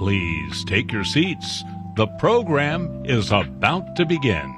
Please take your seats. The program is about to begin.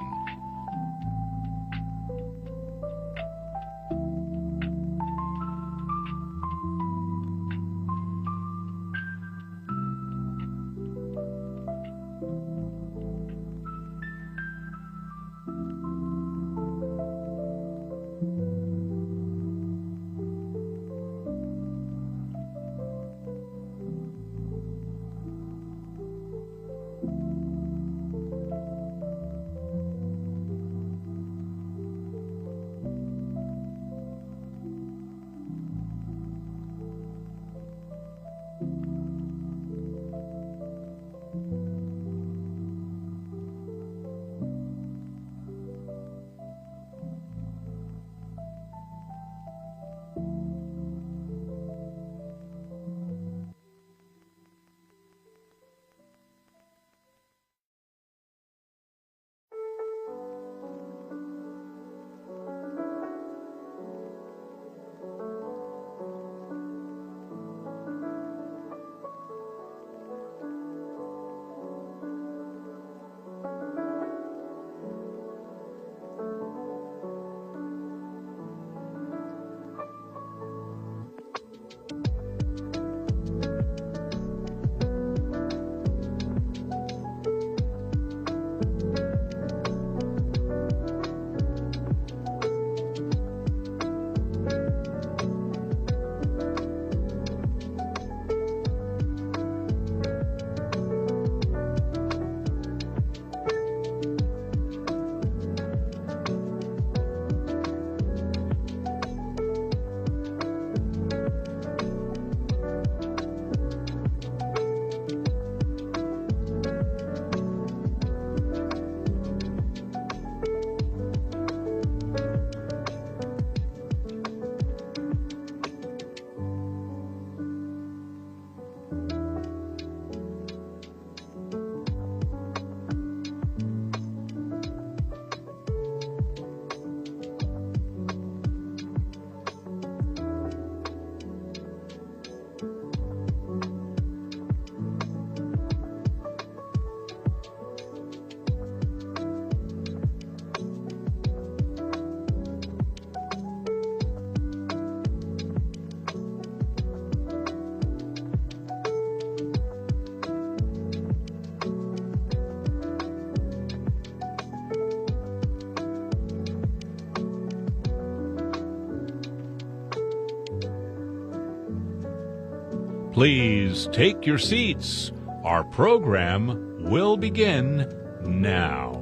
Please take your seats. Our program will begin now.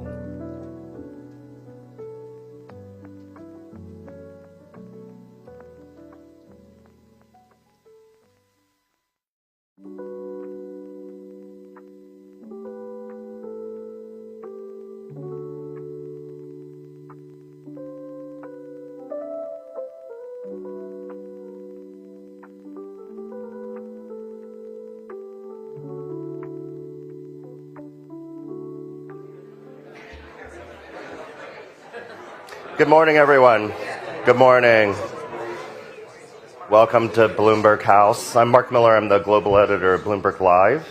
Good morning, everyone. Good morning. Welcome to Bloomberg House. I'm Mark Miller. I'm the global editor of Bloomberg Live.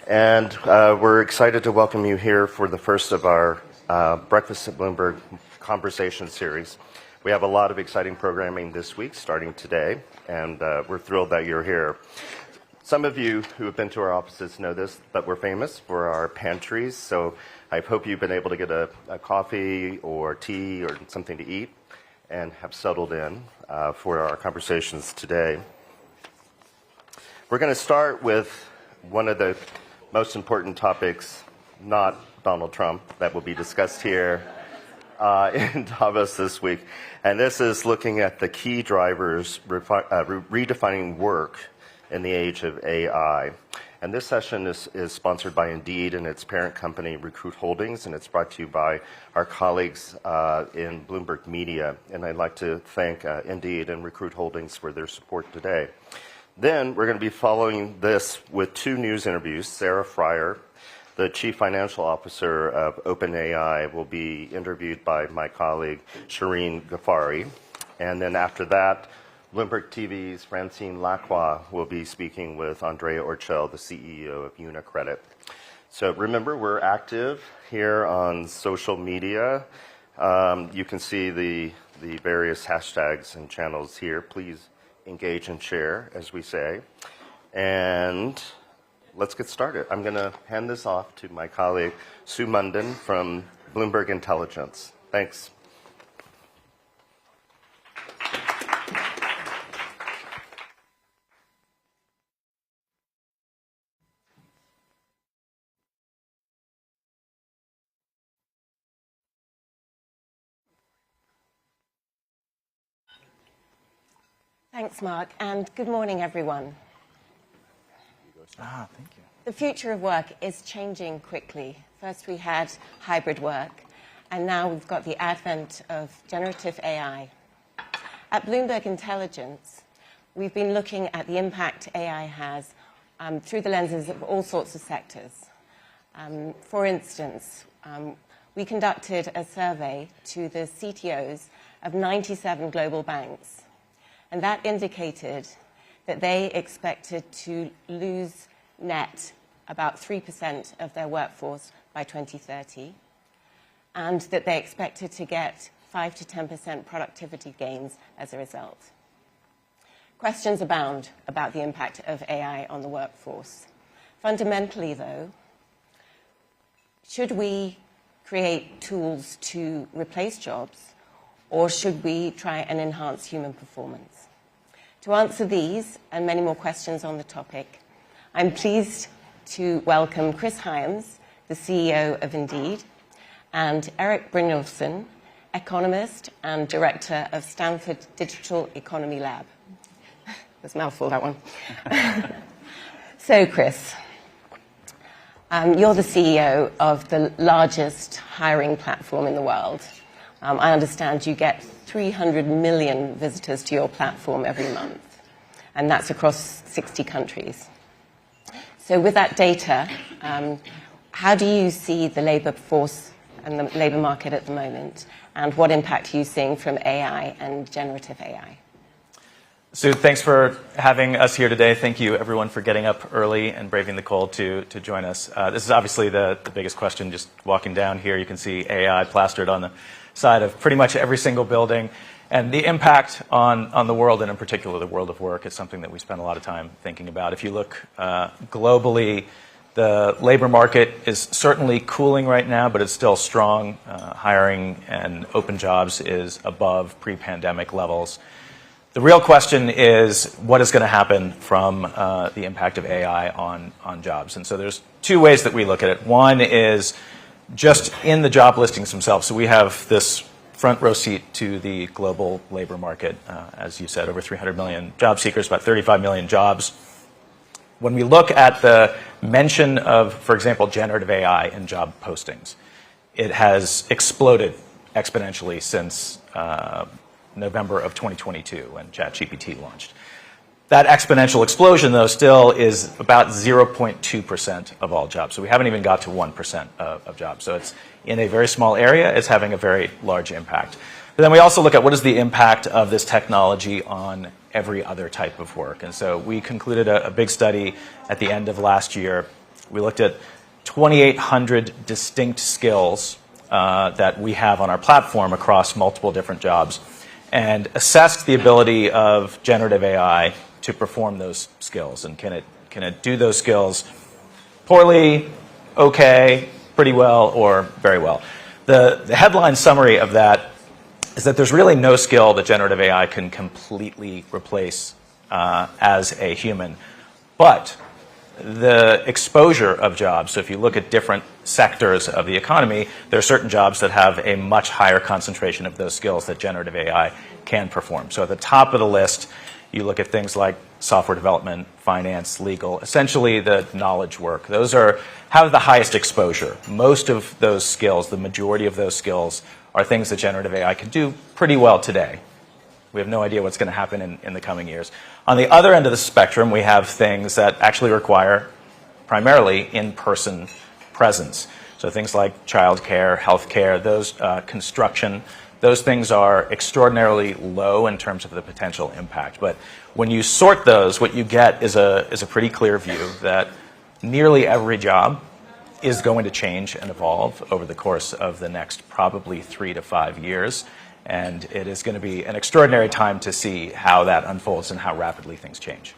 And we're excited to welcome you here for the first of our Breakfast at Bloomberg conversation series. We have a lot of exciting programming this week, starting today, and we're thrilled that you're here. Some of you who have been to our offices know this, but we're famous for our pantries, so I hope you've been able to get a coffee or tea or something to eat and have settled in for our conversations today. We're going to start with one of the most important topics, not Donald Trump, that will be discussed here in Davos this week. And this is looking at the key drivers redefining work in the age of AI. And this session is sponsored by Indeed and its parent company, Recruit Holdings, and it's brought to you by our colleagues in Bloomberg Media. And I'd like to thank Indeed and Recruit Holdings for their support today. Then we're going to be following this with two news interviews. Sarah Friar, the Chief Financial Officer of OpenAI, will be interviewed by my colleague, Shireen Ghaffari. And then after that, Bloomberg TV's Francine Lacroix will be speaking with Andrea Orcel, the CEO of UniCredit. So remember, we're active here on social media. You can see the various hashtags and channels here. Please engage and share, as we say. And let's get started. I'm going to hand this off to my colleague, Sue Munden from Bloomberg Intelligence. Thanks. Thanks, Mark, and good morning, everyone. Thank you. The future of work is changing quickly. First we had hybrid work, and now we've got the advent of generative AI. At Bloomberg Intelligence, we've been looking at the impact AI has through the lenses of all sorts of sectors. For instance, we conducted a survey to the CTOs of 97 global banks, and that indicated that they expected to lose net about 3% of their workforce by 2030, and that they expected to get 5 to 10% productivity gains as a result. Questions abound about the impact of AI on the workforce. Fundamentally, though, should we create tools to replace jobs, or should we try and enhance human performance? To answer these and many more questions on the topic, I'm pleased to welcome Chris Hyams, the CEO of Indeed, and Eric Brynjolfsson, economist and director of Stanford Digital Economy Lab. That's a mouthful, that one. So, Chris, you're the CEO of the largest hiring platform in the world. I understand you get 300 million visitors to your platform every month, and that's across 60 countries. So with that data, how do you see the labour force and the labour market at the moment, and what impact are you seeing from AI and generative AI? Sue, thanks for having us here today. Thank you, everyone, for getting up early and braving the cold to join us. This is obviously the biggest question. Just walking down here, you can see AI plastered on the side of pretty much every single building. And the impact on the world, and in particular the world of work, is something that we spend a lot of time thinking about. If you look globally, the labor market is certainly cooling right now, but it's still strong. Hiring and open jobs is above pre-pandemic levels. The real question is what is going to happen from the impact of AI on jobs. And so there's two ways that we look at it. One is just in the job listings themselves. So we have this front row seat to the global labor market. As you said, over 300 million job seekers, about 35 million jobs. When we look at the mention of, for example, generative AI in job postings, it has exploded exponentially since November of 2022 when ChatGPT launched. That exponential explosion, though, still is about 0.2% of all jobs. So we haven't even got to 1% of jobs. So it's in a very small area. It's having a very large impact. But then we also look at what is the impact of this technology on every other type of work. And so we concluded a big study at the end of last year. We looked at 2,800 distinct skills that we have on our platform across multiple different jobs, and assessed the ability of generative AI to perform those skills. And can it do those skills poorly, okay, pretty well, or very well? The headline summary of that is that there's really no skill that generative AI can completely replace as a human. But the exposure of jobs, so if you look at different sectors of the economy, there are certain jobs that have a much higher concentration of those skills that generative AI can perform. So at the top of the list, you look at things like software development, finance, legal, essentially the knowledge work. Those have the highest exposure. Most of those skills, the majority of those skills, are things that generative AI can do pretty well today. We have no idea what's going to happen in the coming years. On the other end of the spectrum, we have things that actually require primarily in-person presence. So things like childcare, healthcare, those construction, those things are extraordinarily low in terms of the potential impact. But when you sort those, what you get is a pretty clear view that nearly every job is going to change and evolve over the course of the next probably 3 to 5 years. And it is going to be an extraordinary time to see how that unfolds and how rapidly things change.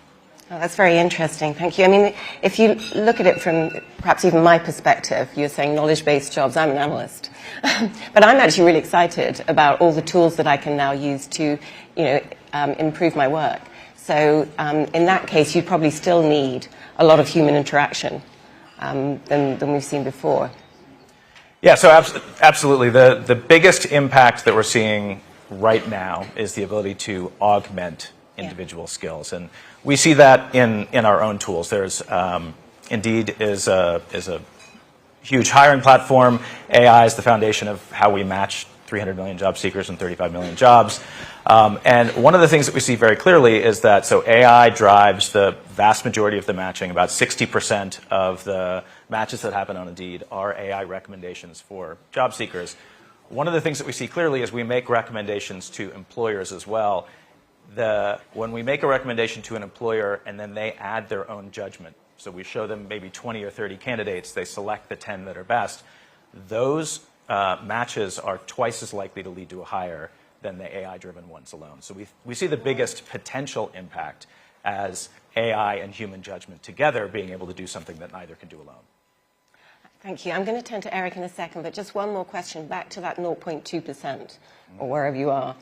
Oh, that's very interesting. Thank you. I mean, if you look at it from perhaps even my perspective, you're saying knowledge-based jobs. I'm an analyst. But I'm actually really excited about all the tools that I can now use to, improve my work. So in that case, you'd probably still need a lot of human interaction than we've seen before. Yeah, so absolutely. The biggest impact that we're seeing right now is the ability to augment individual skills. And we see that in our own tools. There's Indeed is a huge hiring platform. AI is the foundation of how we match 300 million job seekers and 35 million jobs. And one of the things that we see very clearly is that AI drives the vast majority of the matching. About 60% of the matches that happen on Indeed are AI recommendations for job seekers. One of the things that we see clearly is we make recommendations to employers as well. When we make a recommendation to an employer and then they add their own judgment, so we show them maybe 20 or 30 candidates, they select the 10 that are best, those matches are twice as likely to lead to a hire than the AI-driven ones alone. So we see the biggest potential impact as AI and human judgment together being able to do something that neither can do alone. Thank you. I'm going to turn to Eric in a second, but just one more question back to that 0.2% or wherever you are.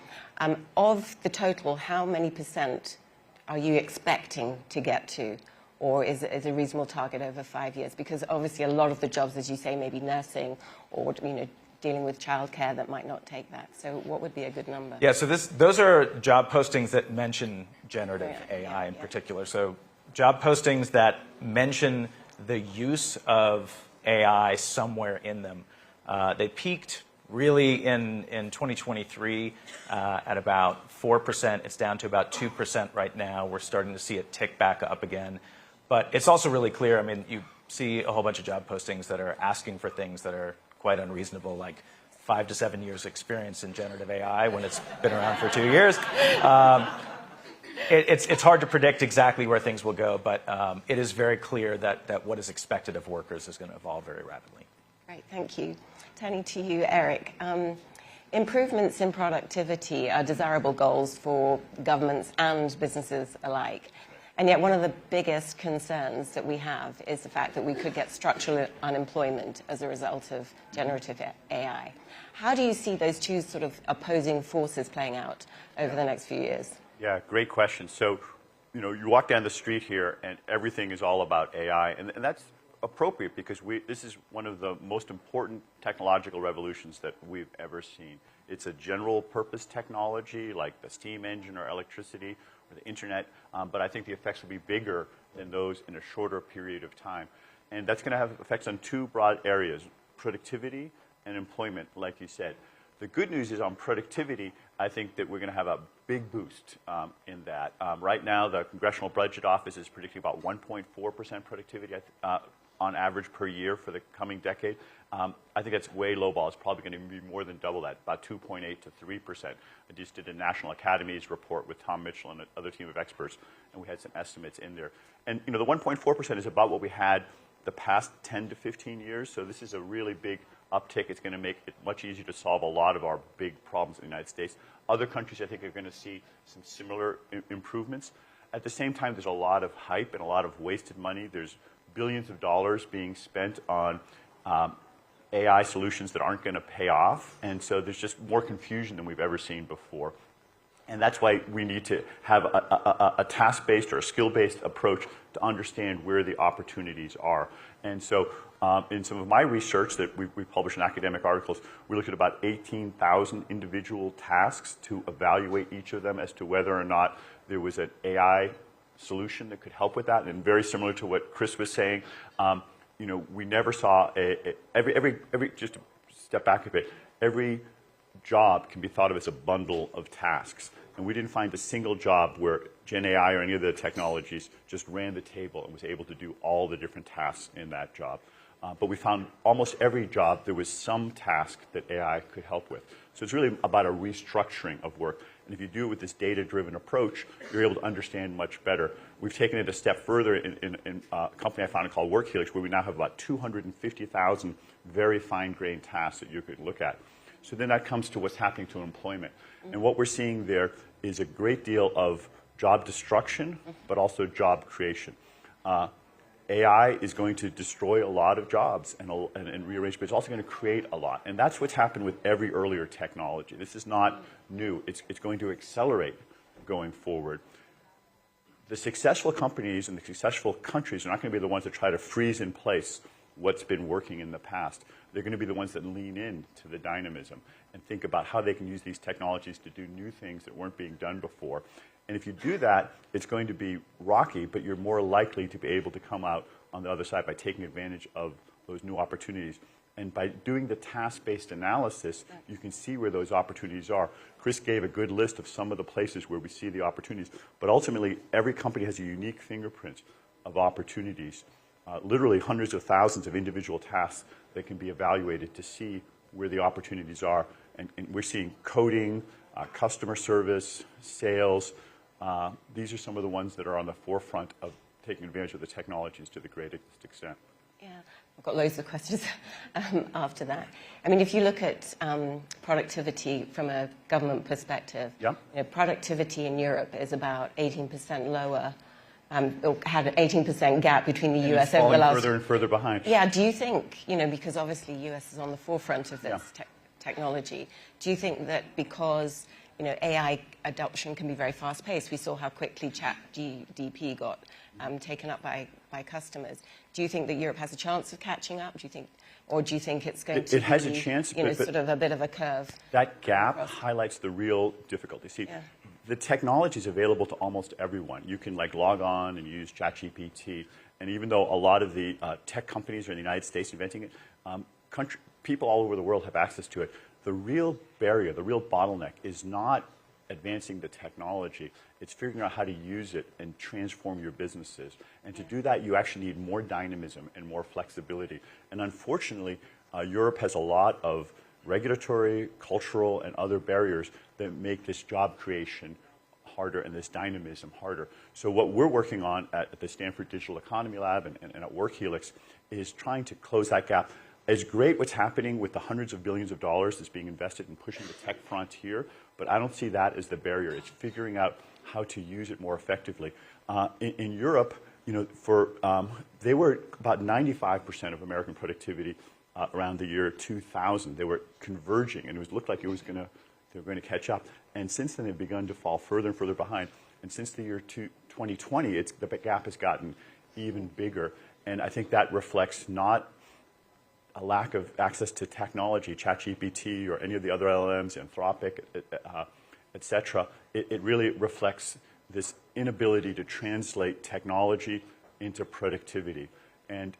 Of the total, how many percent are you expecting to get to? Or is a reasonable target over 5 years? Because obviously a lot of the jobs, as you say, maybe nursing or dealing with childcare that might not take that. So what would be a good number? Yeah, so those are job postings that mention generative AI in particular. So job postings that mention the use of AI somewhere in them. They peaked really in 2023 at about 4%. It's down to about 2% right now. We're starting to see it tick back up again. But it's also really clear, I mean, you see a whole bunch of job postings that are asking for things that are quite unreasonable, like 5 to 7 years experience in generative AI when it's been around for 2 years. It's hard to predict exactly where things will go, but it is very clear that what is expected of workers is going to evolve very rapidly. Great, thank you. Turning to you, Eric. Improvements in productivity are desirable goals for governments and businesses alike. And yet one of the biggest concerns that we have is the fact that we could get structural unemployment as a result of generative AI. How do you see those two sort of opposing forces playing out over the next few years? Yeah, great question. So, you walk down the street here and everything is all about AI. And that's appropriate because this is one of the most important technological revolutions that we've ever seen. It's a general purpose technology like the steam engine or electricity or the internet, but I think the effects will be bigger than those in a shorter period of time. And that's going to have effects on two broad areas, productivity and employment, like you said. The good news is on productivity, I think that we're going to have a big boost in that. Right now, the Congressional Budget Office is predicting about 1.4% productivity on average per year for the coming decade. I think that's way lowball. It's probably going to be more than double that, about 2.8 to 3%. I just did a National Academies report with Tom Mitchell and another team of experts, and we had some estimates in there. And the 1.4% is about what we had the past 10 to 15 years, so this is a really big uptick. It's going to make it much easier to solve a lot of our big problems in the United States. Other countries, I think, are going to see some similar improvements. At the same time, there's a lot of hype and a lot of wasted money. There's billions of dollars being spent on AI solutions that aren't going to pay off. And so there's just more confusion than we've ever seen before. And that's why we need to have a task-based or a skill-based approach to understand where the opportunities are. And so in some of my research that we published in academic articles, we looked at about 18,000 individual tasks to evaluate each of them as to whether or not there was an AI solution that could help with that. And very similar to what Chris was saying, we never saw just to step back a bit, every job can be thought of as a bundle of tasks. And we didn't find a single job where Gen AI or any of the technologies just ran the table and was able to do all the different tasks in that job. But we found almost every job there was some task that AI could help with. So it's really about a restructuring of work. And if you do it with this data-driven approach, you're able to understand much better. We've taken it a step further in a company I founded called WorkHelix, where we now have about 250,000 very fine-grained tasks that you could look at. So then that comes to what's happening to employment. And what we're seeing there is a great deal of job destruction, but also job creation. AI is going to destroy a lot of jobs and rearrange, but it's also going to create a lot. And that's what's happened with every earlier technology. This is not new. It's going to accelerate going forward. The successful companies and the successful countries are not going to be the ones that try to freeze in place what's been working in the past. They're going to be the ones that lean in to the dynamism and think about how they can use these technologies to do new things that weren't being done before. And if you do that, it's going to be rocky, but you're more likely to be able to come out on the other side by taking advantage of those new opportunities. And by doing the task-based analysis, you can see where those opportunities are. Chris gave a good list of some of the places where we see the opportunities, but ultimately, every company has a unique fingerprint of opportunities, literally hundreds of thousands of individual tasks that can be evaluated to see where the opportunities are. And we're seeing coding, customer service, sales. These are some of the ones that are on the forefront of taking advantage of the technologies to the greatest extent. Yeah, I've got loads of questions after that. I mean, if you look at productivity from a government perspective, Yeah. Productivity in Europe is about 18% lower, or had an 18% gap between the US over the last... further and further behind. Yeah, do you think, because obviously US is on the forefront of this technology, do you think that because AI adoption can be very fast-paced. We saw how quickly ChatGPT got taken up by customers. Do you think that Europe has a chance of catching up? Do you think it's going to be... It has a chance, but sort of a bit of a curve? That gap highlights the real difficulty. See, the technology is available to almost everyone. You can log on and use ChatGPT, and even though a lot of the tech companies are in the United States inventing it, people all over the world have access to it. The real barrier, the real bottleneck is not advancing the technology. It's figuring out how to use it and transform your businesses. And to do that, you actually need more dynamism and more flexibility. And unfortunately, Europe has a lot of regulatory, cultural, and other barriers that make this job creation harder and this dynamism harder. So what we're working on at the Stanford Digital Economy Lab and at WorkHelix is trying to close that gap. It's great what's happening with the hundreds of billions of dollars that's being invested in pushing the tech frontier, but I don't see that as the barrier. It's figuring out how to use it more effectively. In Europe, they were about 95% of American productivity around the year 2000. They were converging, and it looked like they were going to catch up. And since then, they've begun to fall further and further behind. And since the year 2020, the gap has gotten even bigger. And I think that reflects not a lack of access to technology, ChatGPT or any of the other LLMs, Anthropic, et cetera. It really reflects this inability to translate technology into productivity. And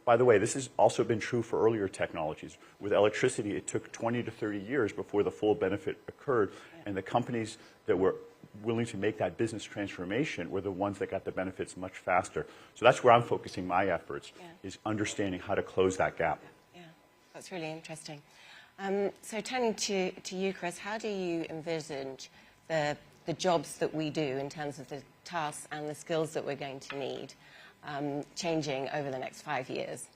by the way, this has also been true for earlier technologies. With electricity, it took 20 to 30 years before the full benefit occurred, and the companies that were willing to make that business transformation were the ones that got the benefits much faster. So that's where I'm focusing my efforts, is understanding how to close that gap. Yeah, that's really interesting. So turning to you, Chris, how do you envisage the jobs that we do in terms of the tasks and the skills that we're going to need changing over the next 5 years?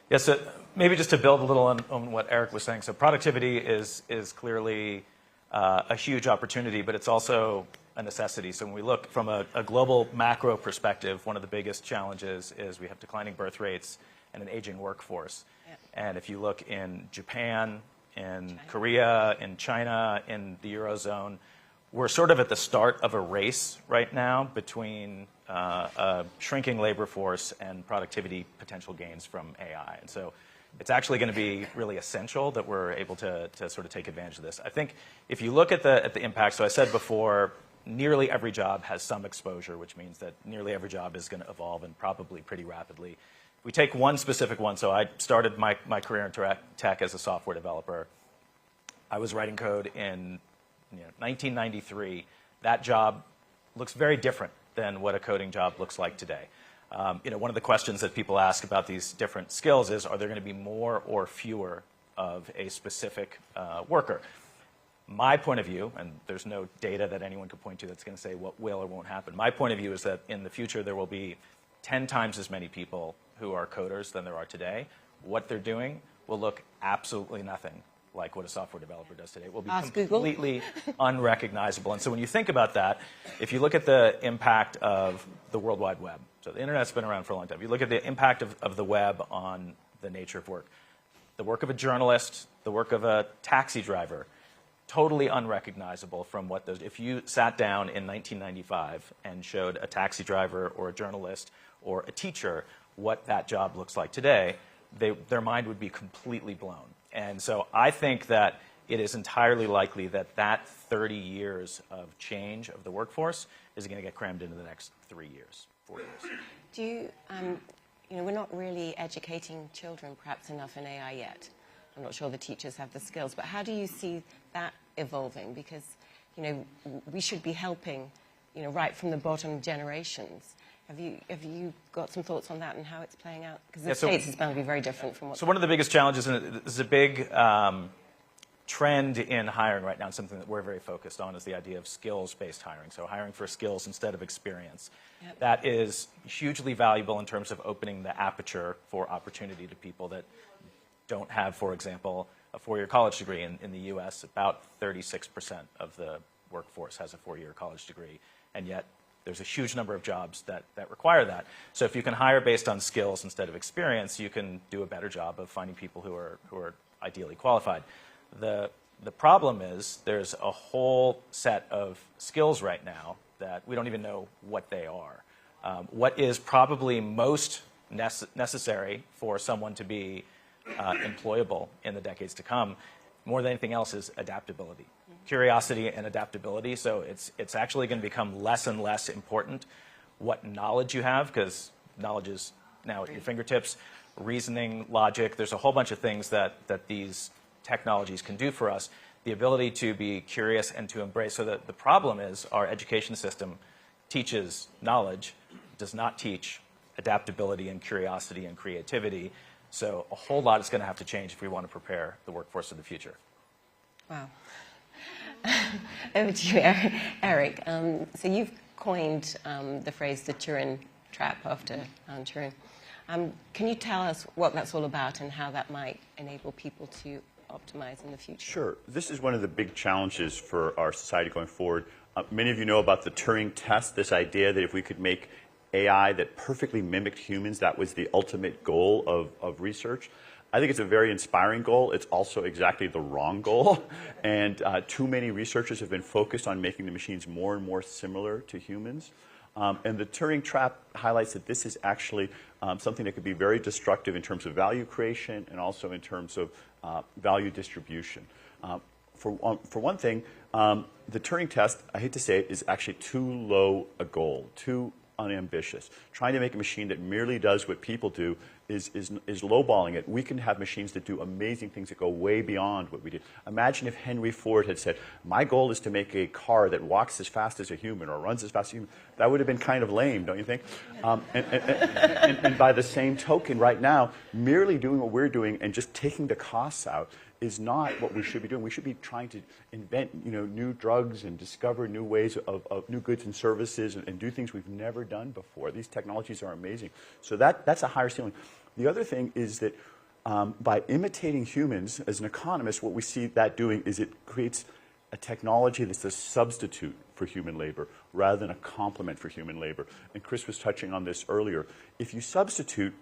Yeah, so maybe just to build a little on what Eric was saying. So productivity is clearly a huge opportunity, but it's also a necessity. So when we look from a global macro perspective, one of the biggest challenges is we have declining birth rates and an aging workforce. Yep. And if you look in Japan, in Korea, in China, in the Eurozone, we're sort of at the start of a race right now between a shrinking labor force and productivity potential gains from AI. And so it's actually going to be really essential that we're able to sort of take advantage of this. I think if you look at the impact, so I said before, nearly every job has some exposure, which means that nearly every job is going to evolve and probably pretty rapidly. If we take one specific one, so I started my career in tech as a software developer. I was writing code in 1993. That job looks very different than what a coding job looks like today. One of the questions that people ask about these different skills is, are there going to be more or fewer of a specific worker? My point of view, and there's no data that anyone could point to that's going to say what will or won't happen. My point of view is that in the future there will be 10 times as many people who are coders than there are today. What they're doing will look absolutely nothing like what a software developer does today. It will be completely unrecognizable. And so when you think about that, if you look at the impact of the World Wide Web, so the internet's been around for a long time. If you look at the impact of the web on the nature of work, the work of a journalist, the work of a taxi driver, totally unrecognizable from what those. If you sat down in 1995 and showed a taxi driver or a journalist or a teacher what that job looks like today, their mind would be completely blown. And so I think that it is entirely likely that that 30 years of change of the workforce is going to get crammed into the next 3 years, 4 years. Do you, we're not really educating children perhaps enough in AI yet. I'm not sure the teachers have the skills, but how do you see that evolving? Because, we should be helping, right from the bottom generations. Have you got some thoughts on that and how it's playing out? Because the States is bound to be very different from what... So one of the biggest challenges, and this is a big trend in hiring right now, and something that we're very focused on, is the idea of skills-based hiring. So hiring for skills instead of experience. Yep. That is hugely valuable in terms of opening the aperture for opportunity to people that don't have, for example, a 4-year college degree. In the U.S., about 36% of the workforce has a 4-year college degree, and yet there's a huge number of jobs that require that. So if you can hire based on skills instead of experience, you can do a better job of finding people who are ideally qualified. The problem is there's a whole set of skills right now that we don't even know what they are. What is probably most necessary for someone to be employable in the decades to come, more than anything else, is adaptability. Curiosity and adaptability. So it's actually going to become less and less important what knowledge you have, because knowledge is now at your fingertips. Reasoning, logic, there's a whole bunch of things that these technologies can do for us. The ability to be curious and to embrace. So that the problem is our education system teaches knowledge, does not teach adaptability and curiosity and creativity. So a whole lot is going to have to change if we want to prepare the workforce of the future. Wow. Over to you, Eric. So you've coined the phrase the Turing trap after Turing. Can you tell us what that's all about and how that might enable people to optimize in the future? Sure. This is one of the big challenges for our society going forward. Many of you know about the Turing test, this idea that if we could make AI that perfectly mimicked humans, that was the ultimate goal of research. I think it's a very inspiring goal. It's also exactly the wrong goal. And too many researchers have been focused on making the machines more and more similar to humans. And the Turing trap highlights that this is actually something that could be very destructive in terms of value creation and also in terms of value distribution. For one thing, the Turing test, I hate to say it, is actually too low a goal, too unambitious. Trying to make a machine that merely does what people do is lowballing it. We can have machines that do amazing things that go way beyond what we do. Imagine if Henry Ford had said, my goal is to make a car that walks as fast as a human or runs as fast as a human. That would have been kind of lame, don't you think? And by the same token, right now, merely doing what we're doing and just taking the costs out is not what we should be doing. We should be trying to invent, new drugs and discover new ways of new goods and services and do things we've never done before. These technologies are amazing. So that's a higher ceiling. The other thing is that by imitating humans, as an economist, what we see that doing is it creates a technology that's a substitute for human labor rather than a complement for human labor. And Chris was touching on this earlier. If you substitute,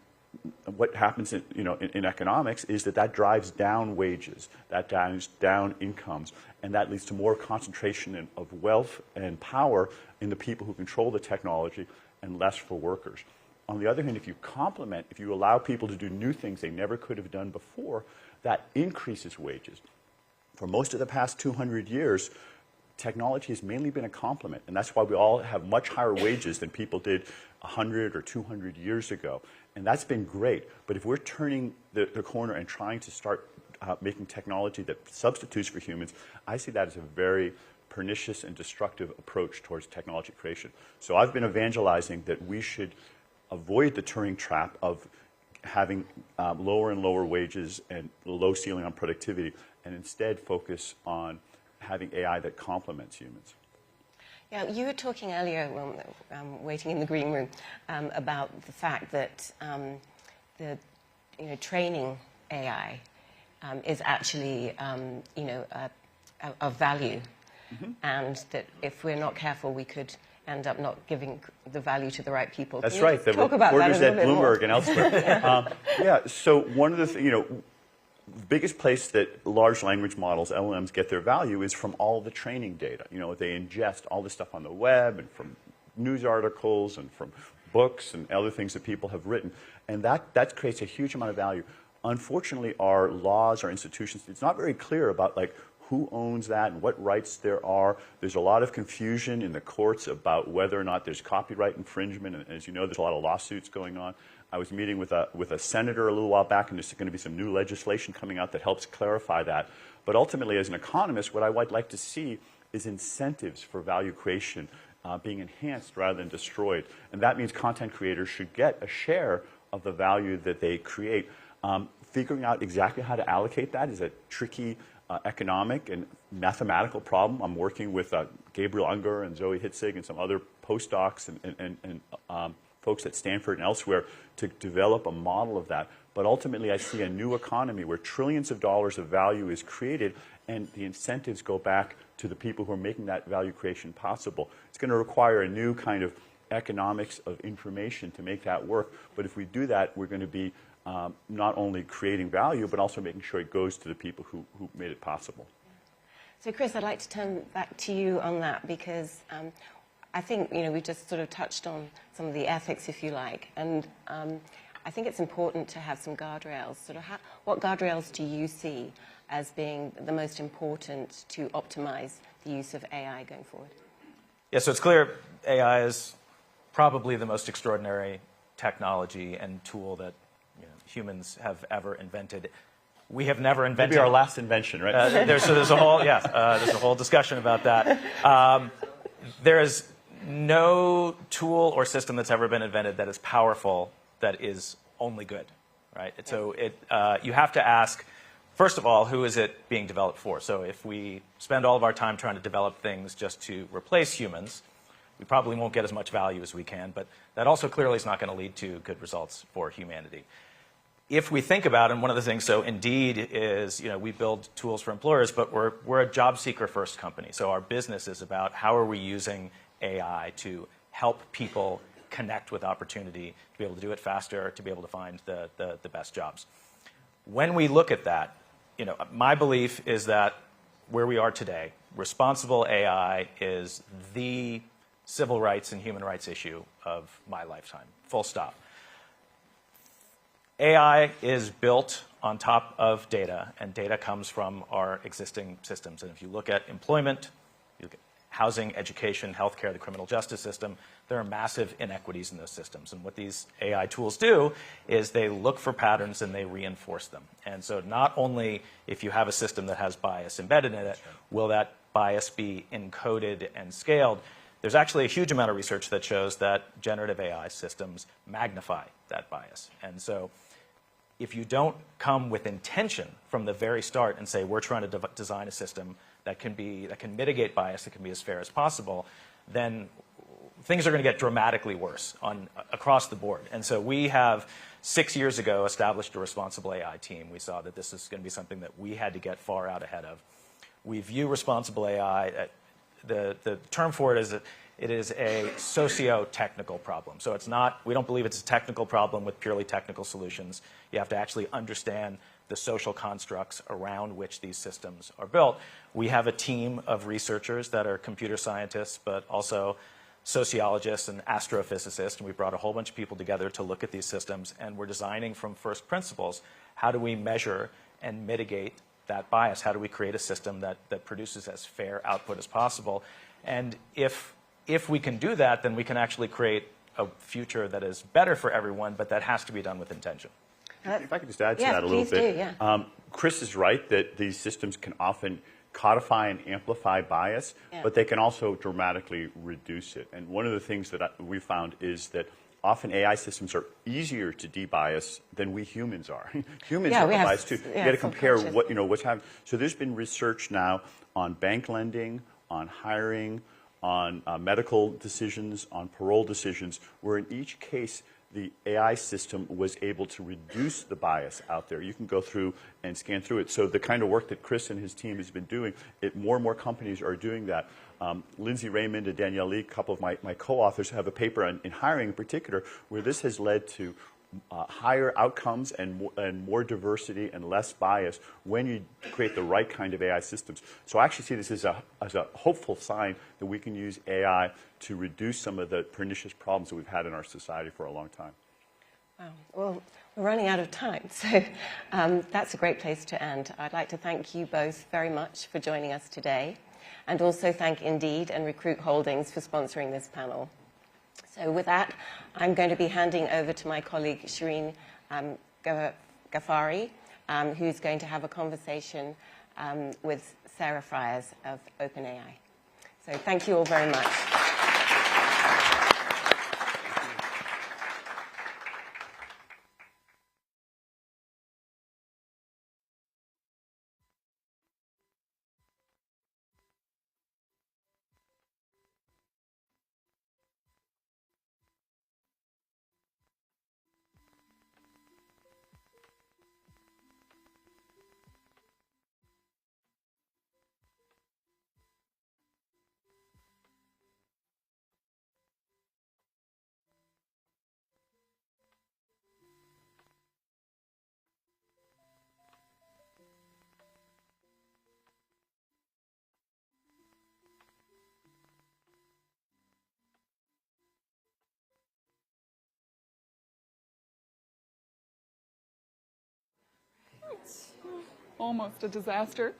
what happens in economics is that drives down wages, that drives down incomes, and that leads to more concentration of wealth and power in the people who control the technology and less for workers. On the other hand, if you complement, if you allow people to do new things they never could have done before, that increases wages. For most of the past 200 years, technology has mainly been a complement, and that's why we all have much higher wages than people did 100 or 200 years ago. And that's been great. But if we're turning the corner and trying to start making technology that substitutes for humans, I see that as a very pernicious and destructive approach towards technology creation. So I've been evangelizing that we should avoid the Turing trap of having lower and lower wages and low ceiling on productivity, and instead focus on having AI that complements humans. Yeah, you were talking earlier, when waiting in the green room, about the fact that training AI is actually of value, and that if we're not careful, we could end up not giving the value to the right people. That's right. The reporters at Bloomberg and elsewhere. So one of the biggest place that large language models, LLMs, get their value is from all the training data. They ingest all the stuff on the web and from news articles and from books and other things that people have written. And that creates a huge amount of value. Unfortunately, our laws, our institutions, it's not very clear about who owns that and what rights there are. There's a lot of confusion in the courts about whether or not there's copyright infringement. And as you know, there's a lot of lawsuits going on. I was meeting with a senator a little while back, and there's going to be some new legislation coming out that helps clarify that. But ultimately, as an economist, what I would like to see is incentives for value creation being enhanced rather than destroyed. And that means content creators should get a share of the value that they create. Figuring out exactly how to allocate that is a tricky economic and mathematical problem. I'm working with Gabriel Unger and Zoe Hitzig and some other postdocs and folks at Stanford and elsewhere to develop a model of that. But ultimately, I see a new economy where trillions of dollars of value is created, and the incentives go back to the people who are making that value creation possible. It's going to require a new kind of economics of information to make that work. But if we do that, we're going to be not only creating value, but also making sure it goes to the people who made it possible. So, Chris, I'd like to turn back to you on that, because I think we just sort of touched on some of the ethics, if you like, and I think it's important to have some guardrails. What guardrails do you see as being the most important to optimize the use of AI going forward? Yeah, so it's clear AI is probably the most extraordinary technology and tool that humans have ever invented. We have never invented. Maybe our last invention, right? There's a whole discussion about that. There is no tool or system that's ever been invented that is powerful that is only good, right? So you have to ask, first of all, who is it being developed for? So if we spend all of our time trying to develop things just to replace humans, we probably won't get as much value as we can, but that also clearly is not going to lead to good results for humanity. If we think about it, and one of the things, so Indeed is, we build tools for employers, but we're a job seeker first company. So our business is about how are we using AI to help people connect with opportunity, to be able to do it faster, to be able to find the best jobs. When we look at that, my belief is that where we are today, responsible AI is the civil rights and human rights issue of my lifetime, full stop. AI is built on top of data, and data comes from our existing systems. And if you look at employment, you look at housing, education, healthcare, the criminal justice system, there are massive inequities in those systems. And what these AI tools do is they look for patterns and they reinforce them. And so not only if you have a system that has bias embedded in it, will that bias be encoded and scaled. There's actually a huge amount of research that shows that generative AI systems magnify that bias. And so if you don't come with intention from the very start and say, we're trying to design a system that can mitigate bias, that can be as fair as possible, then things are going to get dramatically worse across the board. And so we have 6 years ago established a responsible AI team. We saw that this is going to be something that we had to get far out ahead of. We view responsible AI, the term for it is it is a socio-technical problem. So it's not, we don't believe it's a technical problem with purely technical solutions. You have to actually understand the social constructs around which these systems are built. We have a team of researchers that are computer scientists, but also sociologists and astrophysicists, and we brought a whole bunch of people together to look at these systems, and we're designing from first principles, how do we measure and mitigate that bias? How do we create a system that produces as fair output as possible? And if we can do that, then we can actually create a future that is better for everyone, but that has to be done with intention. If I could just add to that a little bit. Chris is right that these systems can often codify and amplify bias, but they can also dramatically reduce it. And one of the things that we found is that often AI systems are easier to debias than we humans are. Humans Yeah, are we have- biased too. yeah, You got to compare subconscious. what's happening. So there's been research now on bank lending, on hiring, on medical decisions, on parole decisions, where in each case the AI system was able to reduce the bias out there. You can go through and scan through it. So the kind of work that Chris and his team has been doing, more and more companies are doing that. Lindsay Raymond and Danielle Lee, a couple of my co-authors, have a paper in hiring in particular, where this has led to higher outcomes and more diversity and less bias when you create the right kind of AI systems. So I actually see this as a hopeful sign that we can use AI to reduce some of the pernicious problems that we've had in our society for a long time. Wow. Well, we're running out of time, so that's a great place to end. I'd like to thank you both very much for joining us today, and also thank Indeed and Recruit Holdings for sponsoring this panel. So with that, I'm going to be handing over to my colleague, Shireen Ghaffari, who's going to have a conversation with Sarah Friar of OpenAI. So thank you all very much. Almost a disaster.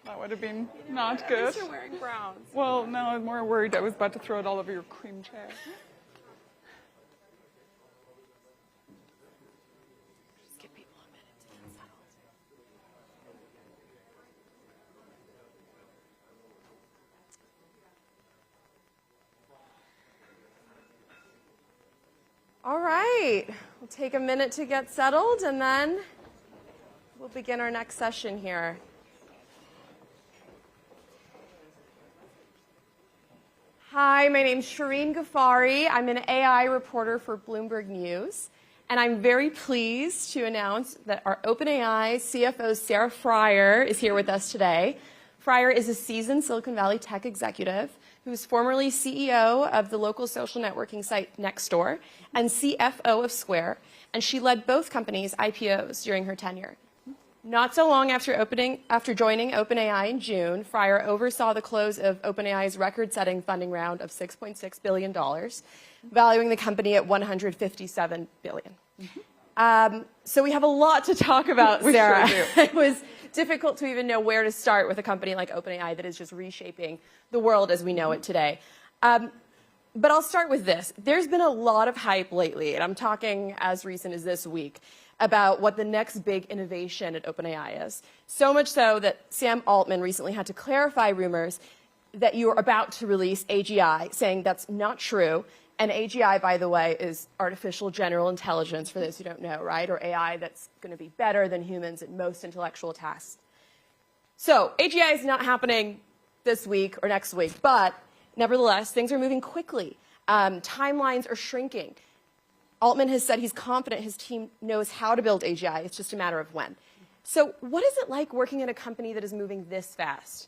That would have been not good. You're wearing browns. Well, no, I'm more worried I was about to throw it all over your cream chair. Just give people a minute to get settled. All right, we'll take a minute to get settled and then we'll begin our next session here. Hi, my name's Shireen Ghaffari. I'm an AI reporter for Bloomberg News, and I'm very pleased to announce that our OpenAI CFO Sarah Friar is here with us today. Friar is a seasoned Silicon Valley tech executive who was formerly CEO of the local social networking site Nextdoor and CFO of Square, and she led both companies' IPOs during her tenure. Not so long after joining OpenAI in June, Friar oversaw the close of OpenAI's record-setting funding round of $6.6 billion, valuing the company at $157 billion. So we have a lot to talk about, Sarah. Sure do. It was difficult to even know where to start with a company like OpenAI that is just reshaping the world as we know it today. But I'll start with this. There's been a lot of hype lately, and I'm talking as recent as this week, about what the next big innovation at OpenAI is. So much so that Sam Altman recently had to clarify rumors that you are about to release AGI, saying that's not true. And AGI, by the way, is artificial general intelligence, for those who don't know, right? Or AI that's going to be better than humans at most intellectual tasks. So AGI is not happening this week or next week, but nevertheless, things are moving quickly. Timelines are shrinking. Altman has said he's confident his team knows how to build AGI. It's just a matter of when. So what is it like working in a company that is moving this fast?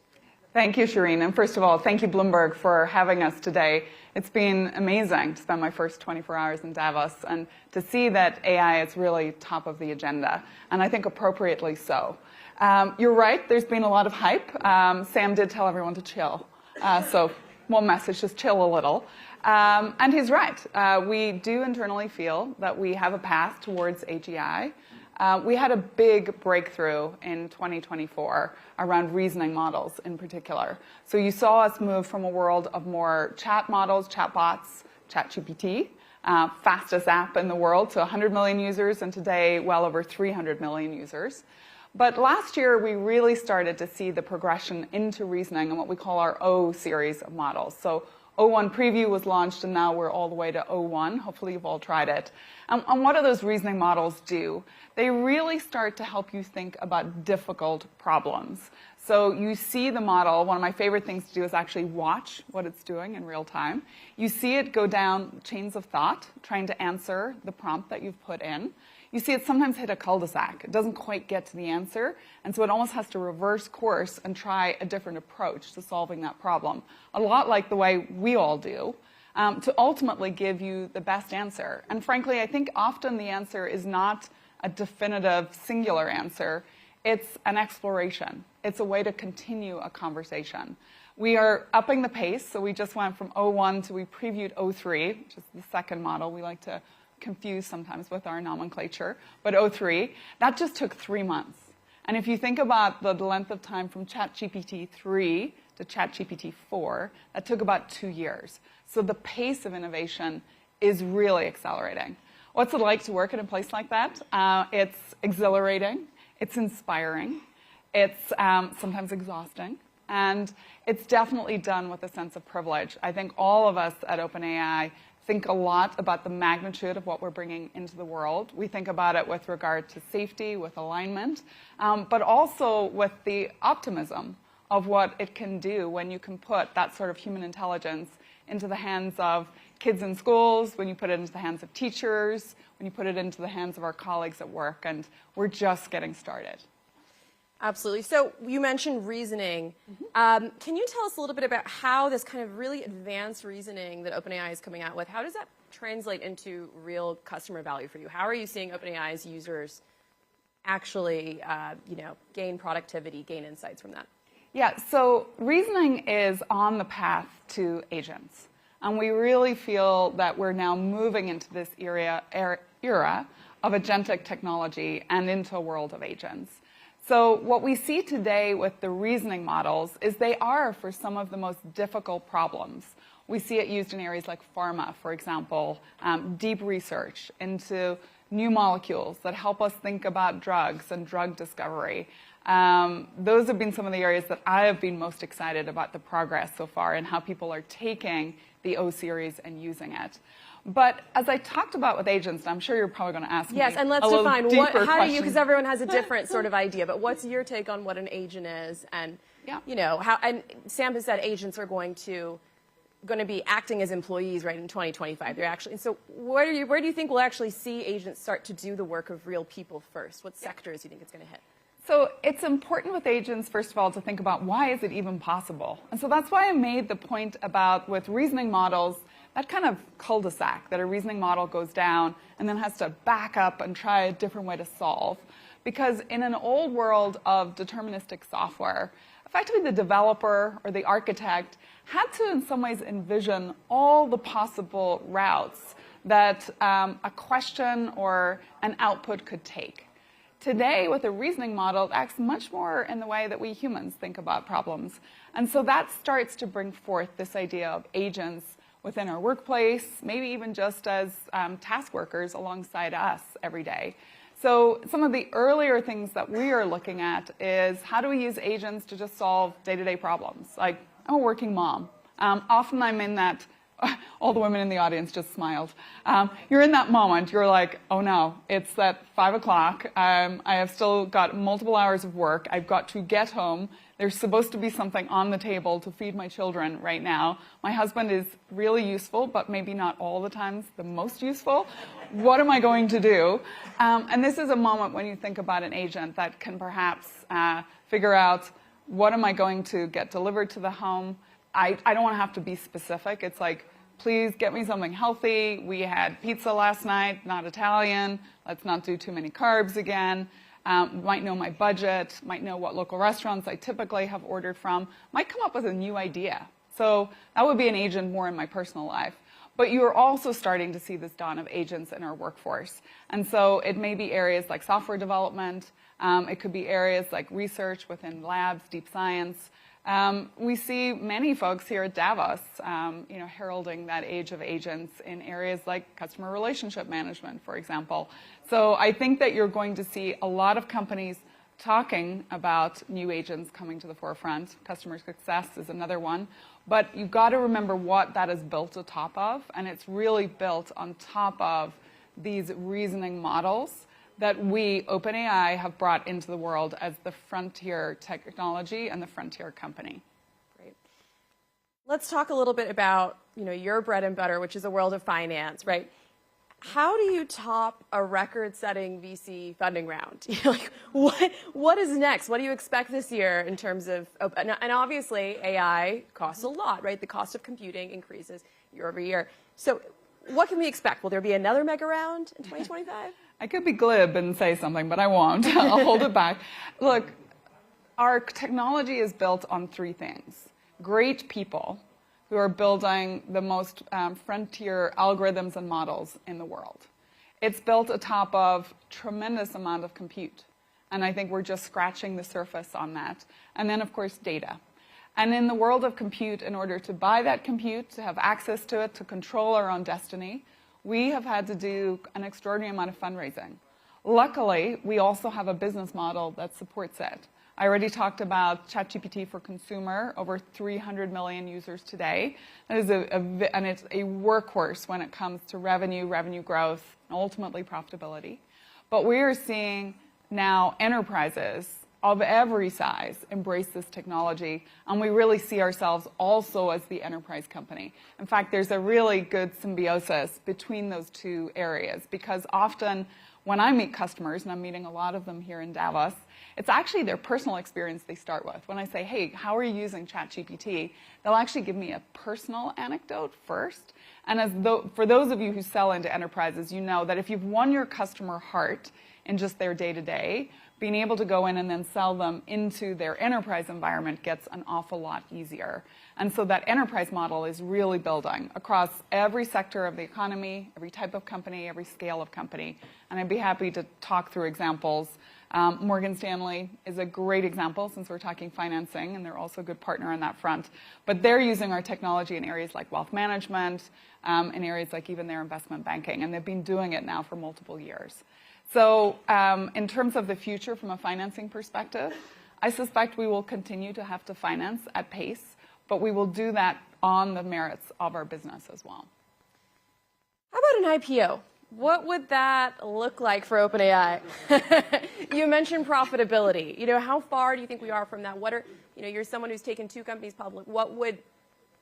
Thank you, Shireen. And first of all, thank you, Bloomberg, for having us today. It's been amazing to spend my first 24 hours in Davos and to see that AI is really top of the agenda, and I think appropriately so. You're right, there's been a lot of hype. Sam did tell everyone to chill. So one message, just chill a little. And he's right. We do internally feel that we have a path towards AGI. We had a big breakthrough in 2024 around reasoning models in particular. So you saw us move from a world of more chat models, chatbots, ChatGPT, fastest app in the world, to 100 million users, and today well over 300 million users. But last year, we really started to see the progression into reasoning and what we call our O series of models. So O1 Preview was launched, and now we're all the way to O1. Hopefully you've all tried it. And what do those reasoning models do? They really start to help you think about difficult problems. So you see the model. One of my favorite things to do is actually watch what it's doing in real time. You see it go down chains of thought, trying to answer the prompt that you've put in. You see it sometimes hit a cul-de-sac. It doesn't quite get to the answer, and so it almost has to reverse course and try a different approach to solving that problem. A lot like the way we all do, to ultimately give you the best answer. And frankly, I think often the answer is not a definitive singular answer. It's an exploration. It's a way to continue a conversation. We are upping the pace, so we just went from O1 to we previewed O3, which is the second model. We like to confuse sometimes with our nomenclature, but O3, that just took 3 months. And if you think about the length of time from ChatGPT 3 to ChatGPT 4, that took about 2 years. So the pace of innovation is really accelerating. What's it like to work in a place like that? It's exhilarating, it's inspiring, it's sometimes exhausting, and it's definitely done with a sense of privilege. I think all of us at OpenAI think a lot about the magnitude of what we're bringing into the world. We think about it with regard to safety, with alignment, but also with the optimism of what it can do when you can put that sort of human intelligence into the hands of kids in schools, when you put it into the hands of teachers, when you put it into the hands of our colleagues at work, and we're just getting started. Absolutely. So you mentioned reasoning. Can you tell us a little bit about how this kind of really advanced reasoning that OpenAI is coming out with, how does that translate into real customer value for you? How are you seeing OpenAI's users actually gain productivity, gain insights from that? Yeah, so reasoning is on the path to agents. And we really feel that we're now moving into this era of agentic technology and into a world of agents. So what we see today with the reasoning models is they are for some of the most difficult problems. We see it used in areas like pharma, for example, deep research into new molecules that help us think about drugs and drug discovery. Those have been some of the areas that I have been most excited about the progress so far and how people are taking the O series and using it. But as I talked about with agents, and I'm sure you're probably going to ask me yes, and let's define how do you, because everyone has a different sort of idea, but what's your take on what an agent is? And, how, and Sam has said agents are going to be acting as employees right in 2025. They're actually, so where do you think we'll actually see agents start to do the work of real people first? What sectors do you think it's going to hit? So it's important with agents, first of all, to think about why is it even possible? And so that's why I made the point about with reasoning models, that kind of cul-de-sac that a reasoning model goes down and then has to back up and try a different way to solve. Because in an old world of deterministic software, effectively the developer or the architect had to in some ways envision all the possible routes that a question or an output could take. Today, with a reasoning model, it acts much more in the way that we humans think about problems. And so that starts to bring forth this idea of agents within our workplace, maybe even just as task workers alongside us every day. So some of the earlier things that we are looking at is how do we use agents to just solve day-to-day problems? Like, I'm a working mom. Often I'm in that, all the women in the audience just smiled. You're in that moment, you're like, oh no, it's at 5 o'clock. I have still got multiple hours of work. I've got to get home. There's supposed to be something on the table to feed my children right now. My husband is really useful, but maybe not all the times the most useful. What am I going to do? And this is a moment when you think about an agent that can perhaps figure out what am I going to get delivered to the home. I don't want to have to be specific. It's like, please get me something healthy. We had pizza last night, not Italian. Let's not do too many carbs again. Might know my budget, might know what local restaurants I typically have ordered from, might come up with a new idea. So that would be an agent more in my personal life. But you're also starting to see this dawn of agents in our workforce. And so it may be areas like software development. It could be areas like research within labs, deep science. We see many folks here at Davos, heralding that age of agents in areas like customer relationship management, for example. So I think that you're going to see a lot of companies talking about new agents coming to the forefront. Customer success is another one. But you've got to remember what that is built atop of, and it's really built on top of these reasoning models that we, OpenAI, have brought into the world as the frontier technology and the frontier company. Great. Let's talk a little bit about, your bread and butter, which is a world of finance, right? How do you top a record-setting VC funding round? What is next? What do you expect this year in terms of, and obviously AI costs a lot, right? The cost of computing increases year over year. So what can we expect? Will there be another mega round in 2025? I could be glib and say something, but I won't. I'll hold it back. Look, our technology is built on three things. Great people who are building the most frontier algorithms and models in the world. It's built atop of tremendous amount of compute. And I think we're just scratching the surface on that. And then, of course, data. And in the world of compute, in order to buy that compute, to have access to it, to control our own destiny, we have had to do an extraordinary amount of fundraising. Luckily, we also have a business model that supports it. I already talked about ChatGPT for consumer, over 300 million users today. That is and it's a workhorse when it comes to revenue growth, and ultimately profitability. But we are seeing now enterprises of every size embrace this technology, and we really see ourselves also as the enterprise company. In fact, there's a really good symbiosis between those two areas, because often when I meet customers, and I'm meeting a lot of them here in Davos, it's actually their personal experience they start with. When I say, hey, how are you using ChatGPT? They'll actually give me a personal anecdote first. And for those of you who sell into enterprises, you know that if you've won your customer heart in just their day-to-day, being able to go in and then sell them into their enterprise environment gets an awful lot easier. And so that enterprise model is really building across every sector of the economy, every type of company, every scale of company. And I'd be happy to talk through examples. Morgan Stanley is a great example, since we're talking financing, and they're also a good partner on that front. But they're using our technology in areas like wealth management, in areas like even their investment banking, and they've been doing it now for multiple years. So in terms of the future from a financing perspective, I suspect we will continue to have to finance at pace, but we will do that on the merits of our business as well. How about an IPO? What would that look like for OpenAI? You mentioned profitability. How far do you think we are from that? What are, you're someone who's taken two companies public. What would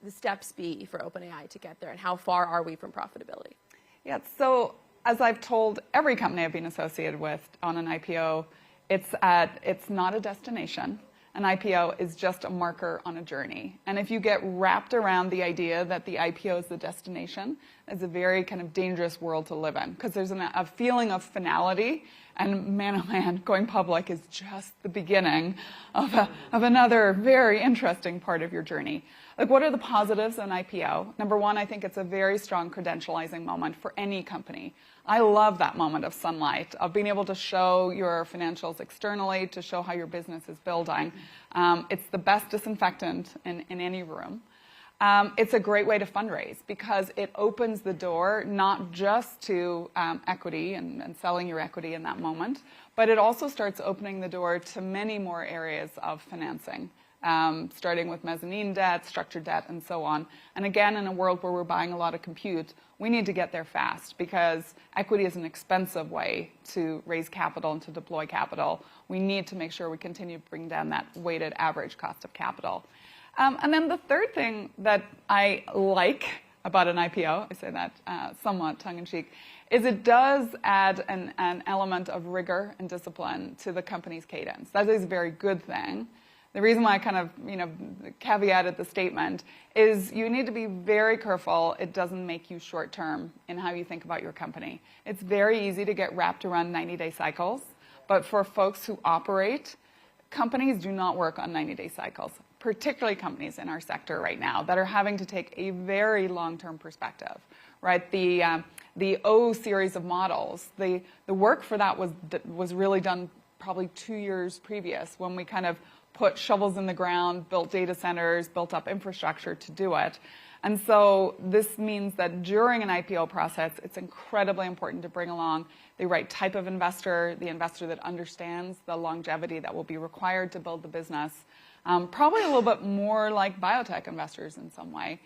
the steps be for OpenAI to get there, and how far are we from profitability? Yeah, so as I've told every company I've been associated with on an IPO, it's not a destination. An IPO is just a marker on a journey. And if you get wrapped around the idea that the IPO is the destination, it's a very kind of dangerous world to live in, because there's a feeling of finality, and man, oh man, going public is just the beginning of another very interesting part of your journey. Like, what are the positives of an IPO? Number one, I think it's a very strong credentializing moment for any company. I love that moment of sunlight, of being able to show your financials externally, to show how your business is building. It's the best disinfectant in any room. It's a great way to fundraise, because it opens the door not just to equity and selling your equity in that moment, but it also starts opening the door to many more areas of financing. Starting with mezzanine debt, structured debt, and so on. And again, in a world where we're buying a lot of compute, we need to get there fast, because equity is an expensive way to raise capital and to deploy capital. We need to make sure we continue to bring down that weighted average cost of capital. And then the third thing that I like about an IPO, I say that somewhat tongue-in-cheek, is it does add an element of rigor and discipline to the company's cadence. That is a very good thing. The reason why I kind of, caveated the statement is you need to be very careful it doesn't make you short-term in how you think about your company. It's very easy to get wrapped around 90-day cycles, but for folks who operate, companies do not work on 90-day cycles, particularly companies in our sector right now that are having to take a very long-term perspective, right? The O series of models, the work for that was really done probably 2 years previous, when we kind of put shovels in the ground, built data centers, built up infrastructure to do it. And so this means that during an IPO process, it's incredibly important to bring along the right type of investor, the investor that understands the longevity that will be required to build the business, probably a little bit more like biotech investors in some way.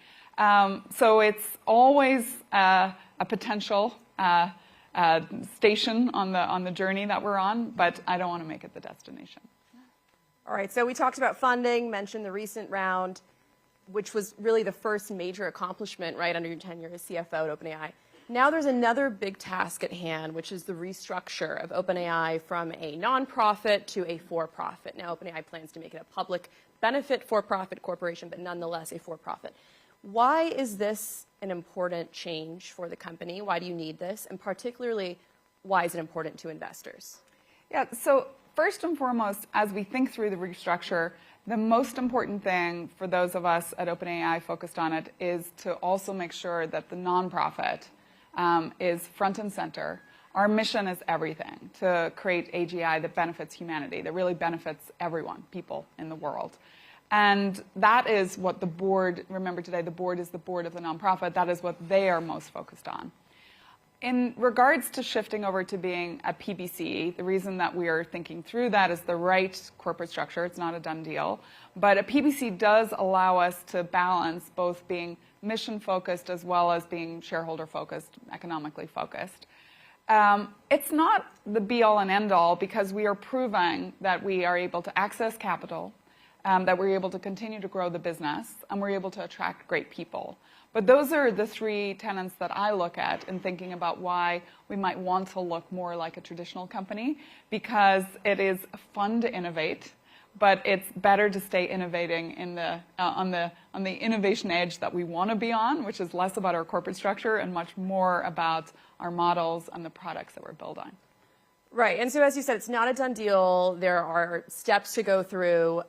So it's always a potential station on the journey that we're on, but I don't want to make it the destination. All right, so we talked about funding, mentioned the recent round, which was really the first major accomplishment, right, under your tenure as CFO at OpenAI. Now there's another big task at hand, which is the restructure of OpenAI from a nonprofit to a for-profit. Now OpenAI plans to make it a public benefit for-profit corporation, but nonetheless a for-profit. Why is this an important change for the company? Why do you need this? And particularly, why is it important to investors? Yeah, so first and foremost, as we think through the restructure, the most important thing for those of us at OpenAI focused on it is to also make sure that the nonprofit is front and center. Our mission is everything, to create AGI that benefits humanity, that really benefits everyone, people in the world. And that is what the board, remember today, the board is the board of the nonprofit, that is what they are most focused on. In regards to shifting over to being a PBC, the reason that we are thinking through that is the right corporate structure. It's not a done deal. But a PBC does allow us to balance both being mission-focused as well as being shareholder-focused, economically focused. It's not the be-all and end-all because we are proving that we are able to access capital, that we're able to continue to grow the business, and we're able to attract great people. But those are the three tenets that I look at in thinking about why we might want to look more like a traditional company, because it is fun to innovate, but it's better to stay innovating in on the innovation edge that we want to be on, which is less about our corporate structure and much more about our models and the products that we're building. Right, and so as you said, it's not a done deal. There are steps to go through.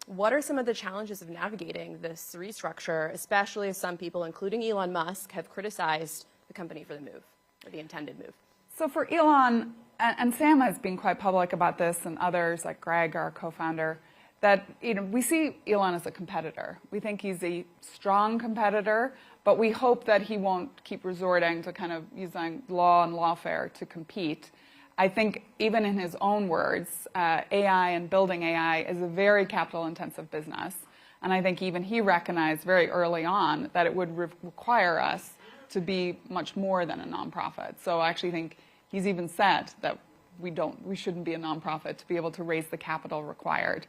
What are some of the challenges of navigating this restructure, especially as some people, including Elon Musk, have criticized the company for the move, or the intended move? So for Elon, and Sam has been quite public about this, and others like Greg, our co-founder, that we see Elon as a competitor. We think he's a strong competitor, but we hope that he won't keep resorting to kind of using law and lawfare to compete. I think even in his own words, AI and building AI is a very capital-intensive business. And I think even he recognized very early on that it would require us to be much more than a nonprofit. So I actually think he's even said that we shouldn't be a nonprofit to be able to raise the capital required.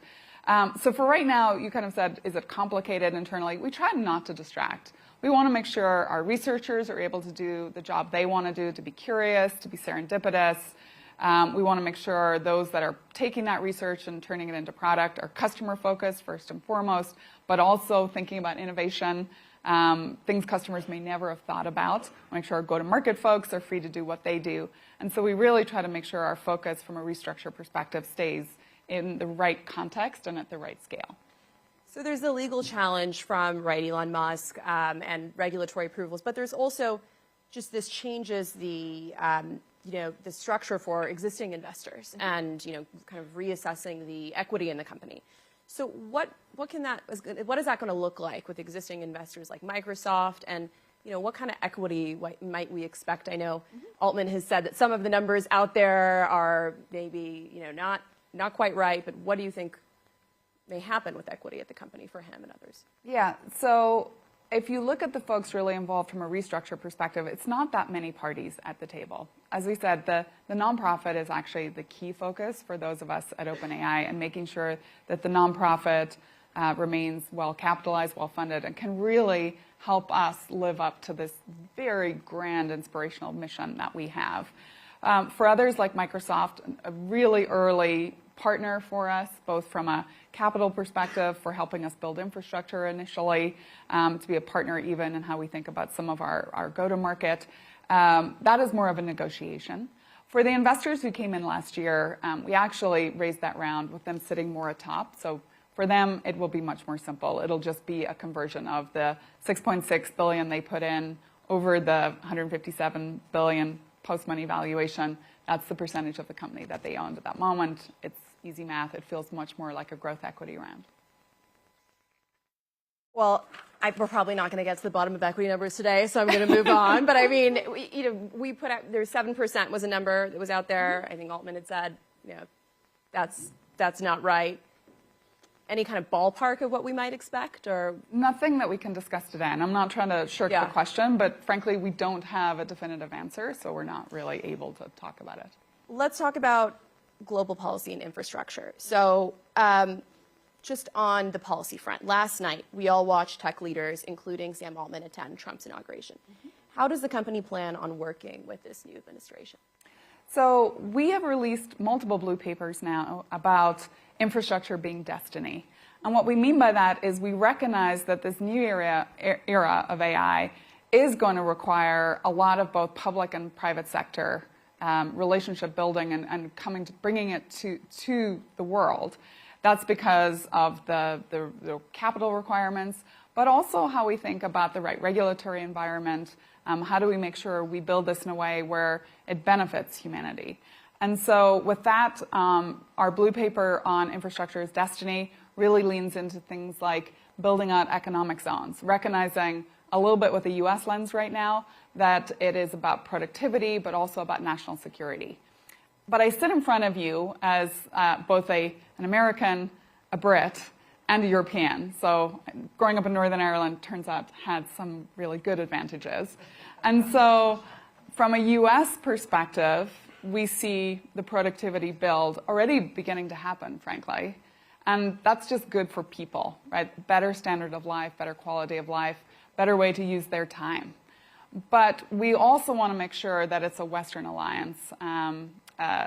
So for right now, you kind of said, is it complicated internally? We try not to distract. We want to make sure our researchers are able to do the job they want to do, to be curious, to be serendipitous. We want to make sure those that are taking that research and turning it into product are customer-focused, first and foremost, but also thinking about innovation, things customers may never have thought about. Make sure our go-to-market folks are free to do what they do. And so we really try to make sure our focus from a restructure perspective stays in the right context and at the right scale. So there's the legal challenge from Elon Musk and regulatory approvals, but there's also just this changes the the structure for existing investors and kind of reassessing the equity in the company. So what is that going to look like with existing investors like Microsoft, and what kind of equity might we expect? I know Altman has said that some of the numbers out there are maybe not quite right, but what do you think may happen with equity at the company for him and others? Yeah, so if you look at the folks really involved from a restructure perspective, it's not that many parties at the table. As we said, the nonprofit is actually the key focus for those of us at OpenAI, and making sure that the nonprofit remains well capitalized, well funded, and can really help us live up to this very grand inspirational mission that we have. For others like Microsoft, a really early partner for us, both from a capital perspective for helping us build infrastructure initially, to be a partner even in how we think about some of our go-to-market. That is more of a negotiation. For the investors who came in last year, we actually raised that round with them sitting more atop. So for them, it will be much more simple. It'll just be a conversion of the $6.6 billion they put in over the $157 billion post-money valuation. That's the percentage of the company that they owned at that moment. It's easy math. It feels much more like a growth equity round. Well, we're probably not going to get to the bottom of equity numbers today, so I'm going to move on. But I mean, we put out, there's 7% was a number that was out there. I think Altman had said, that's not right. Any kind of ballpark of what we might expect, or? Nothing that we can discuss today, and I'm not trying to shirk the question, but frankly, we don't have a definitive answer, so we're not really able to talk about it. Let's talk about global policy and infrastructure. So just on the policy front, last night, we all watched tech leaders, including Sam Altman, attend Trump's inauguration. How does the company plan on working with this new administration? So we have released multiple blue papers now about infrastructure being destiny. And what we mean by that is we recognize that this new era of AI is going to require a lot of both public and private sector relationship building and bringing it to the world. That's because of the capital requirements, but also how we think about the right regulatory environment. How do we make sure we build this in a way where it benefits humanity? And so with that, our blue paper on infrastructure as destiny really leans into things like building out economic zones, recognizing a little bit with the US lens right now that it is about productivity, but also about national security. But I sit in front of you as both an American, a Brit, and a European. So growing up in Northern Ireland turns out had some really good advantages. And so from a US perspective, we see the productivity build already beginning to happen, frankly. And that's just good for people, right? Better standard of life, better quality of life, better way to use their time. But we also want to make sure that it's a Western alliance,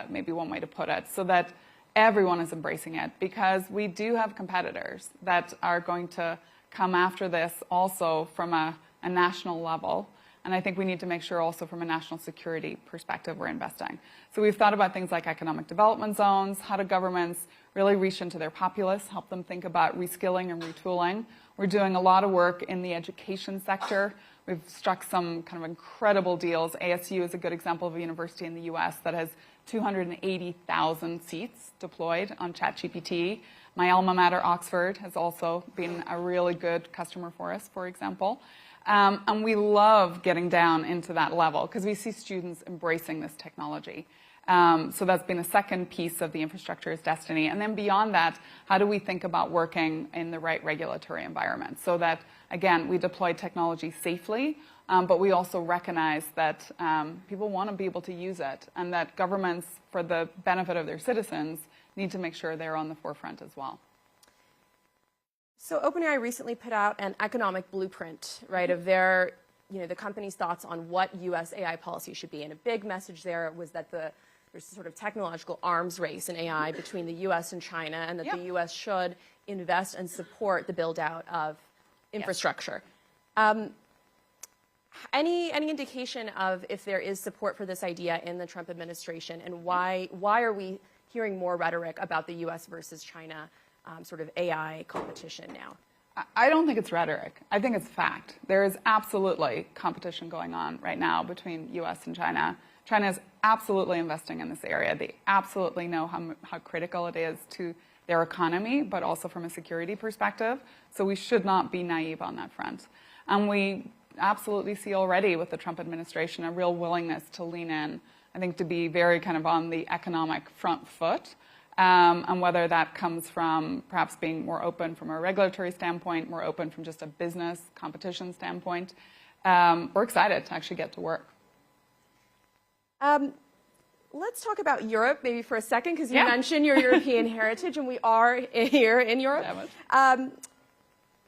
maybe one way to put it, so that everyone is embracing it, because we do have competitors that are going to come after this also from a national level. And I think we need to make sure also from a national security perspective we're investing. So we've thought about things like economic development zones. How do governments really reach into their populace, help them think about reskilling and retooling? We're doing a lot of work in the education sector. We've struck some kind of incredible deals. ASU is a good example of a university in the US that has 280,000 seats deployed on ChatGPT. My alma mater, Oxford, has also been a really good customer for us, for example. And we love getting down into that level because we see students embracing this technology. So that's been a second piece of the infrastructure as destiny. And then beyond that, how do we think about working in the right regulatory environment so that, again, we deploy technology safely, but we also recognize that people want to be able to use it, and that governments, for the benefit of their citizens, need to make sure they're on the forefront as well. So OpenAI recently put out an economic blueprint, right, of their, the company's thoughts on what U.S. AI policy should be. And a big message there was that there's sort of technological arms race in AI between the U.S. and China, and that the U.S. should invest and support the build-out of infrastructure. Any indication of if there is support for this idea in the Trump administration, and why are we hearing more rhetoric about the U.S. versus China sort of AI competition now? I don't think it's rhetoric. I think it's fact. There is absolutely competition going on right now between U.S. and China. China is absolutely investing in this area. They absolutely know how critical it is to their economy, but also from a security perspective. So we should not be naive on that front. And we absolutely see already with the Trump administration a real willingness to lean in, I think, to be very kind of on the economic front foot. And whether that comes from perhaps being more open from a regulatory standpoint, more open from just a business competition standpoint, we're excited to actually get to work. Let's talk about Europe maybe for a second, because you mentioned your European heritage, and we are here in Europe.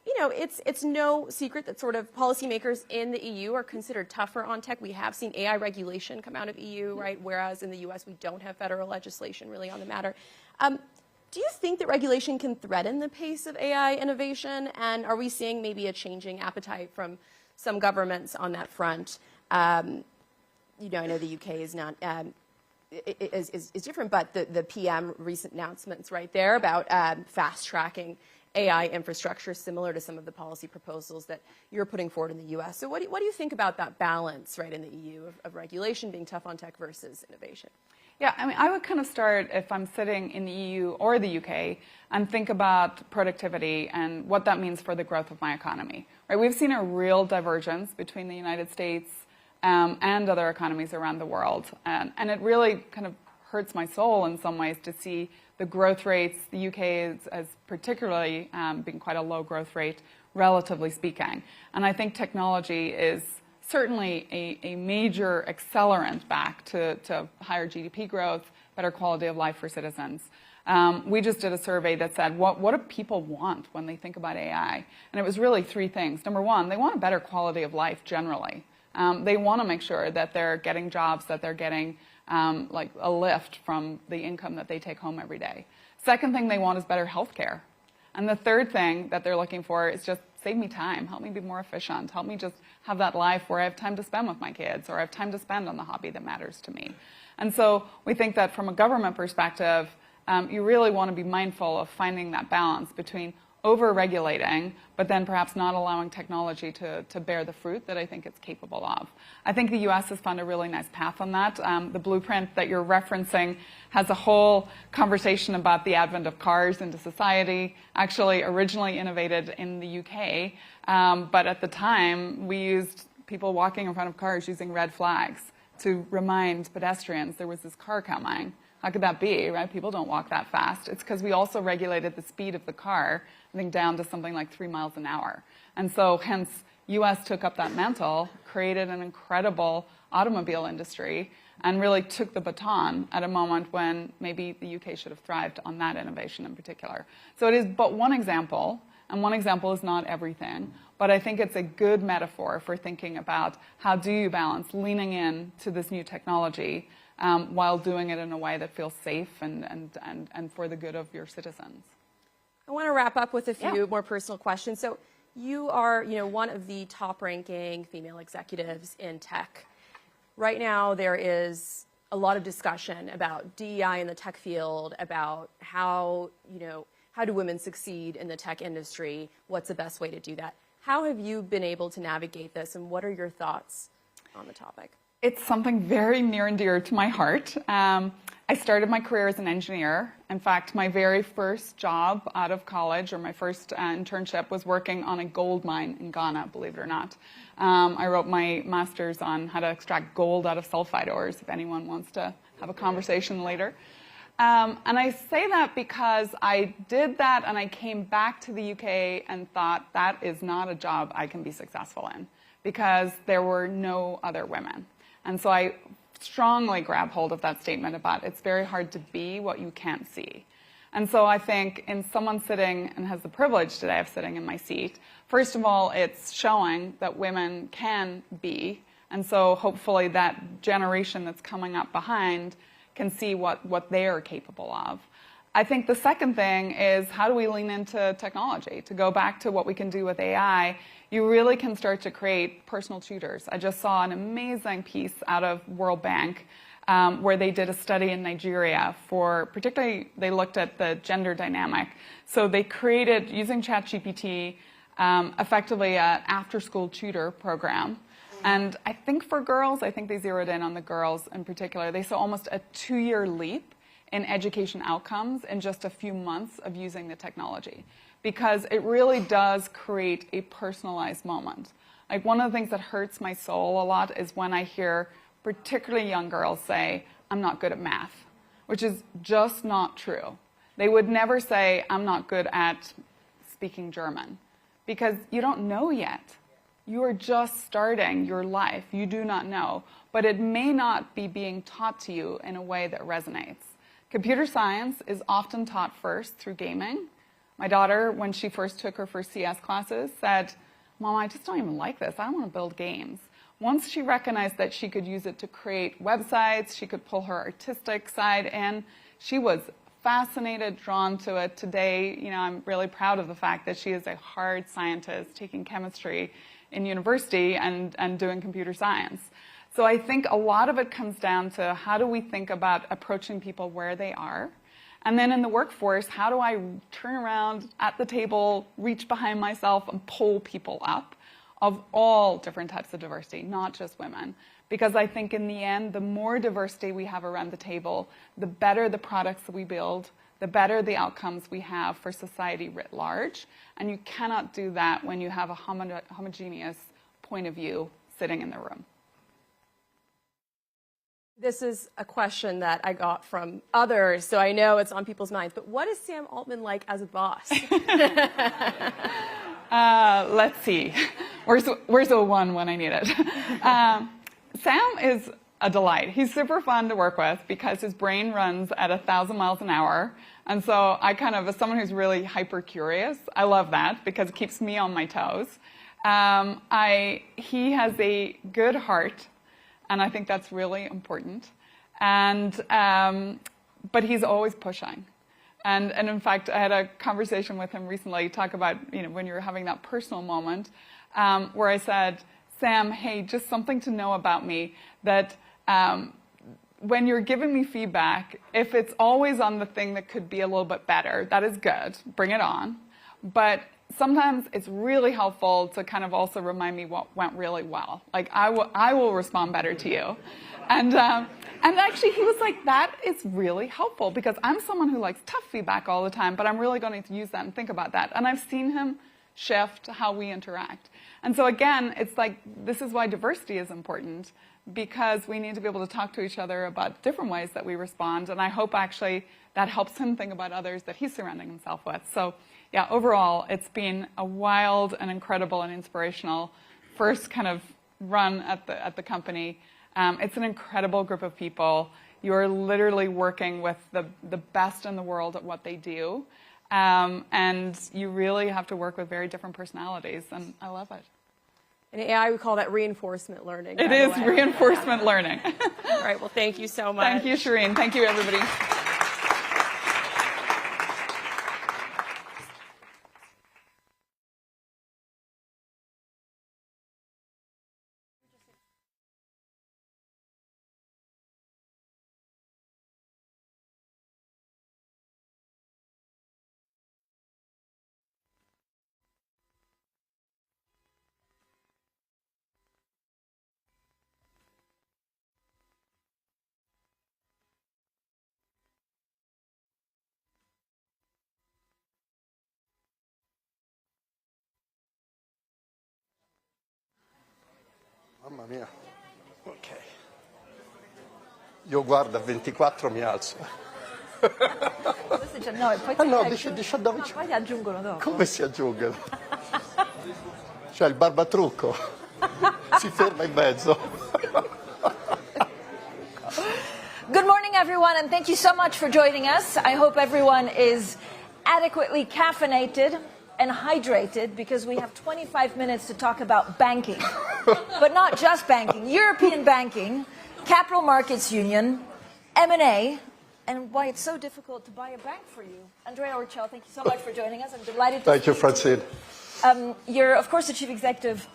It's no secret that sort of policymakers in the EU are considered tougher on tech. We have seen AI regulation come out of EU, right? Whereas in the US, we don't have federal legislation really on the matter. Do you think that regulation can threaten the pace of AI innovation? And are we seeing maybe a changing appetite from some governments on that front? I know the UK is not is different, but the PM recent announcements right there about fast tracking AI infrastructure, similar to some of the policy proposals that you're putting forward in the U.S. So what do you think about that balance, right, in the EU of regulation being tough on tech versus innovation? Yeah, I mean, I would kind of start if I'm sitting in the EU or the UK and think about productivity and what that means for the growth of my economy. Right? We've seen a real divergence between the United States and other economies around the world. And it really kind of hurts my soul in some ways to see the growth rates. The UK has particularly been quite a low growth rate, relatively speaking. And I think technology is certainly a major accelerant back to higher GDP growth, better quality of life for citizens. We just did a survey that said, what do people want when they think about AI? And it was really three things. Number one, they want a better quality of life generally. They want to make sure that they're getting jobs, that they're getting like a lift from the income that they take home every day. Second thing they want is better health care. And the third thing that they're looking for is just save me time, help me be more efficient, help me just have that life where I have time to spend with my kids or I have time to spend on the hobby that matters to me. And so we think that from a government perspective, you really want to be mindful of finding that balance between over-regulating, but then perhaps not allowing technology to bear the fruit that I think it's capable of. I think the US has found a really nice path on that. The blueprint that you're referencing has a whole conversation about the advent of cars into society, actually originally innovated in the UK, but at the time we used people walking in front of cars using red flags to remind pedestrians there was this car coming. How could that be, right? People don't walk that fast. It's because we also regulated the speed of the car, I think down to something like 3 miles an hour. And so hence, US took up that mantle, created an incredible automobile industry, and really took the baton at a moment when maybe the UK should have thrived on that innovation in particular. So it is but one example, and one example is not everything, but I think it's a good metaphor for thinking about how do you balance leaning in to this new technology while doing it in a way that feels safe and for the good of your citizens. I want to wrap up with a few more personal questions. So you are, one of the top-ranking female executives in tech. Right now, there is a lot of discussion about DEI in the tech field, about how do women succeed in the tech industry? What's the best way to do that? How have you been able to navigate this, and what are your thoughts on the topic? It's something very near and dear to my heart. I started my career as an engineer. In fact, my very first job out of college, or my first internship, was working on a gold mine in Ghana, believe it or not. I wrote my master's on how to extract gold out of sulfide ores, if anyone wants to have a conversation later. And I say that because I did that and I came back to the UK and thought that is not a job I can be successful in, because there were no other women. And so I strongly grab hold of that statement about it's very hard to be what you can't see. And so I think in someone sitting and has the privilege today of sitting in my seat, first of all, it's showing that women can be. And so hopefully that generation that's coming up behind can see what they are capable of. I think the second thing is how do we lean into technology? To go back to what we can do with AI, you really can start to create personal tutors. I just saw an amazing piece out of World Bank where they did a study in Nigeria for, particularly, they looked at the gender dynamic. So they created, using ChatGPT, effectively an after-school tutor program. And I think for girls, I think they zeroed in on the girls in particular. They saw almost a 2-year leap in education outcomes in just a few months of using the technology, because it really does create a personalized moment. Like, one of the things that hurts my soul a lot is when I hear particularly young girls say, I'm not good at math, which is just not true. They would never say, I'm not good at speaking German, because you don't know yet. You are just starting your life. You do not know. But it may not be being taught to you in a way that resonates. Computer science is often taught first through gaming. My daughter, when she first took her first CS classes, said, Mom, I just don't even like this. I don't want to build games. Once she recognized that she could use it to create websites, she could pull her artistic side in, she was fascinated, drawn to it. Today, I'm really proud of the fact that she is a hard scientist taking chemistry in university and doing computer science. So I think a lot of it comes down to how do we think about approaching people where they are? And then in the workforce, how do I turn around at the table, reach behind myself, and pull people up of all different types of diversity, not just women? because I think in the end, the more diversity we have around the table, the better the products that we build, the better the outcomes we have for society writ large. And you cannot do that when you have a homogeneous point of view sitting in the room. This is a question that I got from others, so I know it's on people's minds. But what is Sam Altman like as a boss? Let's see. Where's the one when I need it? Sam is a delight. He's super fun to work with because his brain runs at 1,000 miles an hour. And so I kind of, as someone who's really hyper curious, I love that because it keeps me on my toes. He has a good heart, and I think that's really important. And but he's always pushing. And in fact, I had a conversation with him recently, talk about, when you're having that personal moment, where I said, Sam, hey, just something to know about me, that when you're giving me feedback, if it's always on the thing that could be a little bit better, that is good, bring it on. But sometimes it's really helpful to kind of also remind me what went really well. Like, I will respond better to you. And actually, he was like, that is really helpful because I'm someone who likes tough feedback all the time, but I'm really going to use that and think about that. And I've seen him shift how we interact. And so again, it's like, this is why diversity is important, because we need to be able to talk to each other about different ways that we respond. And I hope actually that helps him think about others that he's surrounding himself with. So yeah, overall, it's been a wild and incredible and inspirational first kind of run at the company. It's an incredible group of people. You're literally working with the best in the world at what they do. And you really have to work with very different personalities, and I love it. In AI, we call that reinforcement learning. It is reinforcement learning. All right, well, thank you so much. Thank you, Shireen. Thank you, everybody. Mamma mia. Ok. Io guardo a 24 mi alzo. No, dice 19. No, poi ti aggiungono dopo. Come si aggiungono? Cioè il barbatrucco si ferma in mezzo. Good morning, everyone, and thank you so much for joining us. I hope everyone is adequately caffeinated and hydrated, because we have 25 minutes to talk about banking. But not just banking, European banking, Capital Markets Union, M&A, and why it's so difficult to buy a bank for you. Andrea Orcel, thank you so much for joining us. I'm delighted to Thank you, Francine. You're, of course, the chief executive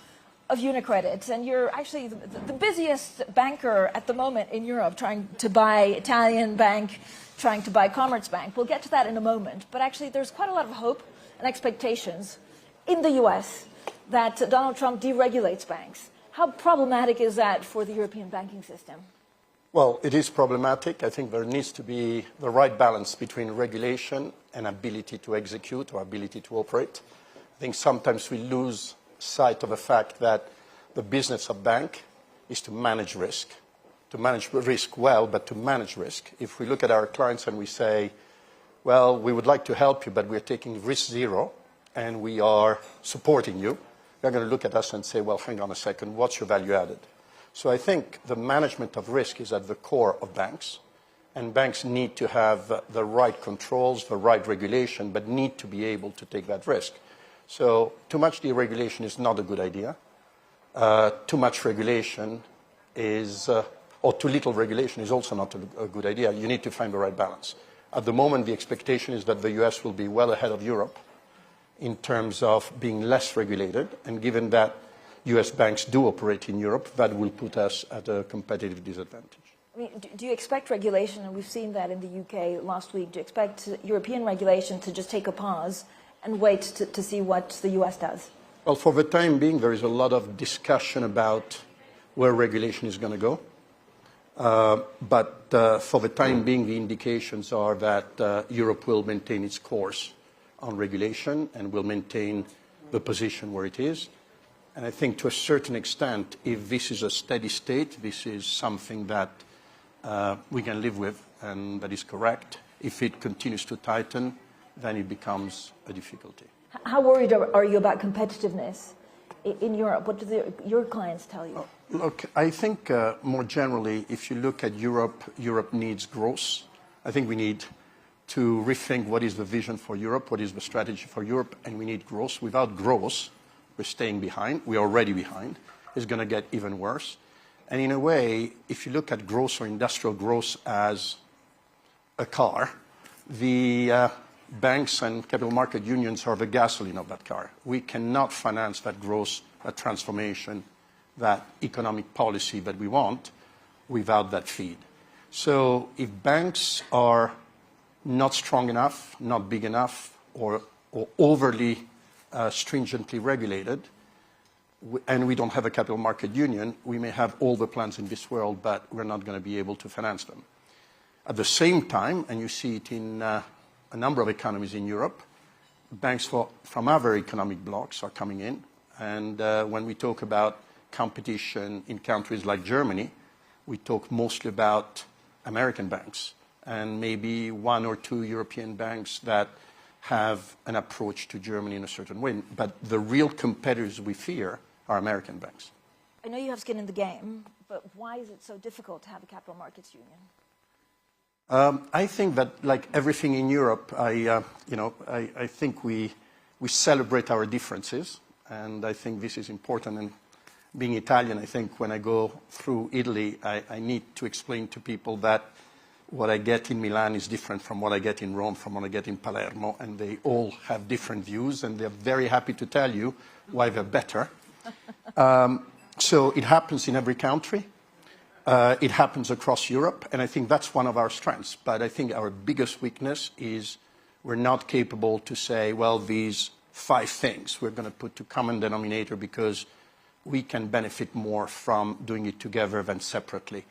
of UniCredit, and you're actually the busiest banker at the moment in Europe, trying to buy Italian bank, trying to buy Commerzbank. We'll get to that in a moment. But actually, there's quite a lot of hope and expectations in the US that Donald Trump deregulates banks. How problematic is that for the European banking system? Well, it is problematic. I think there needs to be the right balance between regulation and ability to execute or ability to operate. I think sometimes we lose sight of the fact that the business of bank is to manage risk well, but to manage risk. If we look at our clients and we say, well, we would like to help you, but we're taking risk zero, and we are supporting you, they're going to look at us and say, well, hang on a second, what's your value added? So I think the management of risk is at the core of banks, and banks need to have the right controls, the right regulation, but need to be able to take that risk. So too much deregulation is not a good idea. Too much regulation is, or too little regulation is also not a good idea. You need to find the right balance. At the moment, the expectation is that the US will be well ahead of Europe in terms of being less regulated, and given that US banks do operate in Europe, that will put us at a competitive disadvantage. I mean, do you expect regulation, and we've seen that in the UK last week, do you expect European regulation to just take a pause and wait to see what the US does? Well, for the time being, there is a lot of discussion about where regulation is going to go. But for the time being, the indications are that Europe will maintain its course on regulation and will maintain the position where it is. And I think to a certain extent, if this is a steady state, this is something that we can live with and that is correct. If it continues to tighten, then it becomes a difficulty. How worried are you about competitiveness in Europe? What do your clients tell you? Look, I think more generally, if you look at Europe, Europe needs growth. I think we need to rethink what is the vision for Europe, what is the strategy for Europe, and we need growth. Without growth, we're staying behind. We're already behind. It's going to get even worse. And in a way, if you look at growth or industrial growth as a car, the banks and capital market unions are the gasoline of that car. We cannot finance that growth, that transformation, that economic policy that we want without that feed. So if banks are not strong enough, not big enough, or overly stringently regulated, and we don't have a capital market union, we may have all the plans in this world, but we're not going to be able to finance them. At the same time, and you see it in a number of economies in Europe, banks from other economic blocs are coming in. And when we talk about competition in countries like Germany, we talk mostly about American banks and maybe one or two European banks that have an approach to Germany in a certain way. But the real competitors we fear are American banks. I know you have skin in the game, but why is it so difficult to have a capital markets union? I think that, like everything in Europe, I think we celebrate our differences, and I think this is important. And being Italian, I think when I go through Italy, I need to explain to people that what I get in Milan is different from what I get in Rome, from what I get in Palermo, and they all have different views, and they're very happy to tell you why they're better. So it happens in every country. It happens across Europe, and I think that's one of our strengths. But I think our biggest weakness is we're not capable to say, well, these 5 things we're going to put to common denominator because we can benefit more from doing it together than separately.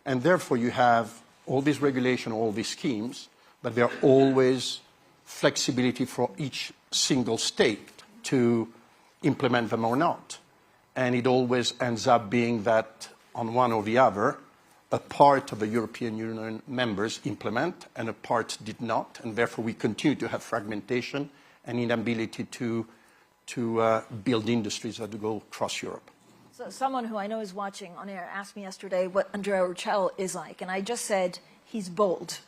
And therefore, you have all this regulation, all these schemes, but there are always flexibility for each single state to implement them or not. And it always ends up being that on one or the other, a part of the European Union members implement and a part did not, and therefore we continue to have fragmentation and inability to build industries that go across Europe. So someone who I know is watching on air asked me yesterday what Andrea Orcel is like, and I just said he's bold.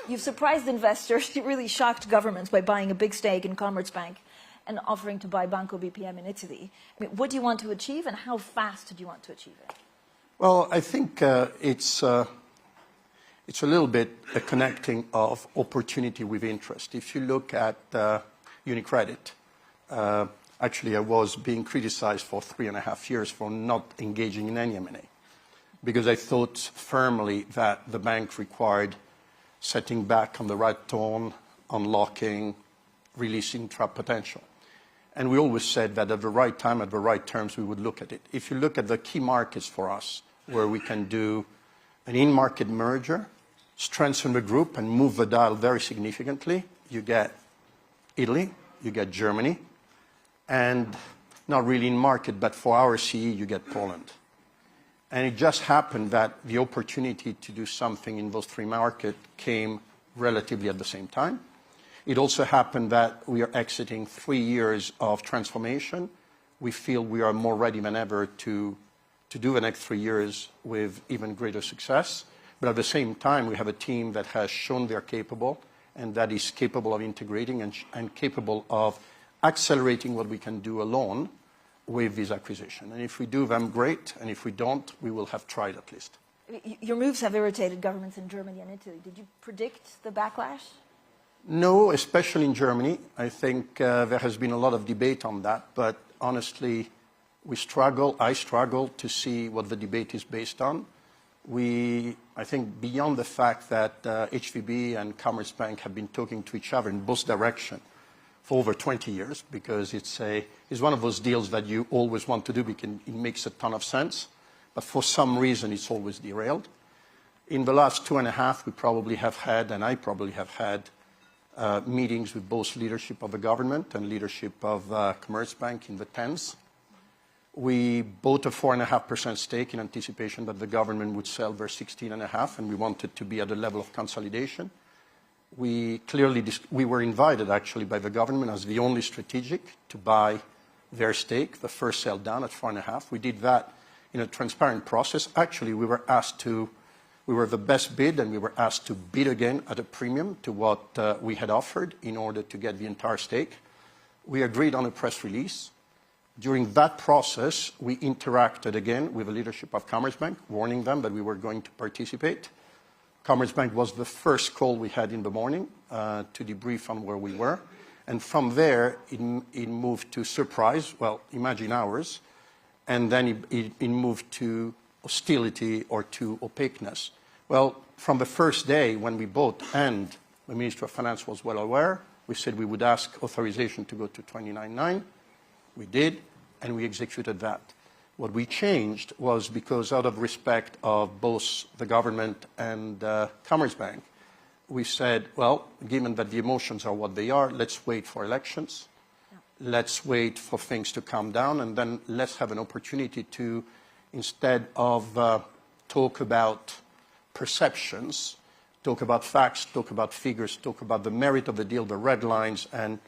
You've surprised investors, you really shocked governments by buying a big stake in Commerzbank and offering to buy Banco BPM in Italy. I mean, what do you want to achieve, and how fast do you want to achieve it? Well, I think it's a little bit a connecting of opportunity with interest. If you look at UniCredit, actually I was being criticized for 3.5 years for not engaging in any M&A because I thought firmly that the bank required setting back on the right tone, unlocking, releasing trap potential. And we always said that at the right time, at the right terms, we would look at it. If you look at the key markets for us, where we can do an in-market merger, strengthen the group, and move the dial very significantly, you get Italy, you get Germany, and not really in market, but for our CE, you get Poland. And it just happened that the opportunity to do something in those 3 markets came relatively at the same time. It also happened that we are exiting 3 years of transformation. We feel we are more ready than ever to do the next 3 years with even greater success. But at the same time, we have a team that has shown they're capable and that is capable of integrating and capable of accelerating what we can do alone with this acquisition. And if we do them, great. And if we don't, we will have tried at least. Your moves have irritated governments in Germany and Italy. Did you predict the backlash? No, especially in Germany. I think there has been a lot of debate on that. But honestly, I struggle to see what the debate is based on. I think beyond the fact that HVB and Commerzbank have been talking to each other in both directions for over 20 years, because it's one of those deals that you always want to do because it makes a ton of sense. but for some reason it's always derailed. In the last 2.5, we probably have had, and I probably have had, meetings with both leadership of the government and leadership of Commerzbank in the tens. We bought a 4.5% stake in anticipation that the government would sell their 16.5%, and we wanted to be at a level of consolidation. We were invited actually by the government as the only strategic to buy their stake, the first sell down at 4.5%. We did that in a transparent process. Actually, we were the best bid, and we were asked to bid again at a premium to what we had offered in order to get the entire stake. We agreed on a press release. During that process, we interacted again with the leadership of Commerzbank, warning them that we were going to participate. Commerzbank was the first call we had in the morning to debrief on where we were. And from there, it moved to surprise, well, imagine ours, and then it moved to hostility or to opaqueness. Well, from the first day when we bought, and the Minister of Finance was well aware, we said we would ask authorization to go to 29.9. We did, and we executed that. What we changed was because out of respect of both the government and Commerzbank, we said, well, given that the emotions are what they are, let's wait for elections. Yeah. Let's wait for things to calm down, and then let's have an opportunity to, instead of talk about perceptions, talk about facts, talk about figures, talk about the merit of the deal, the red lines, and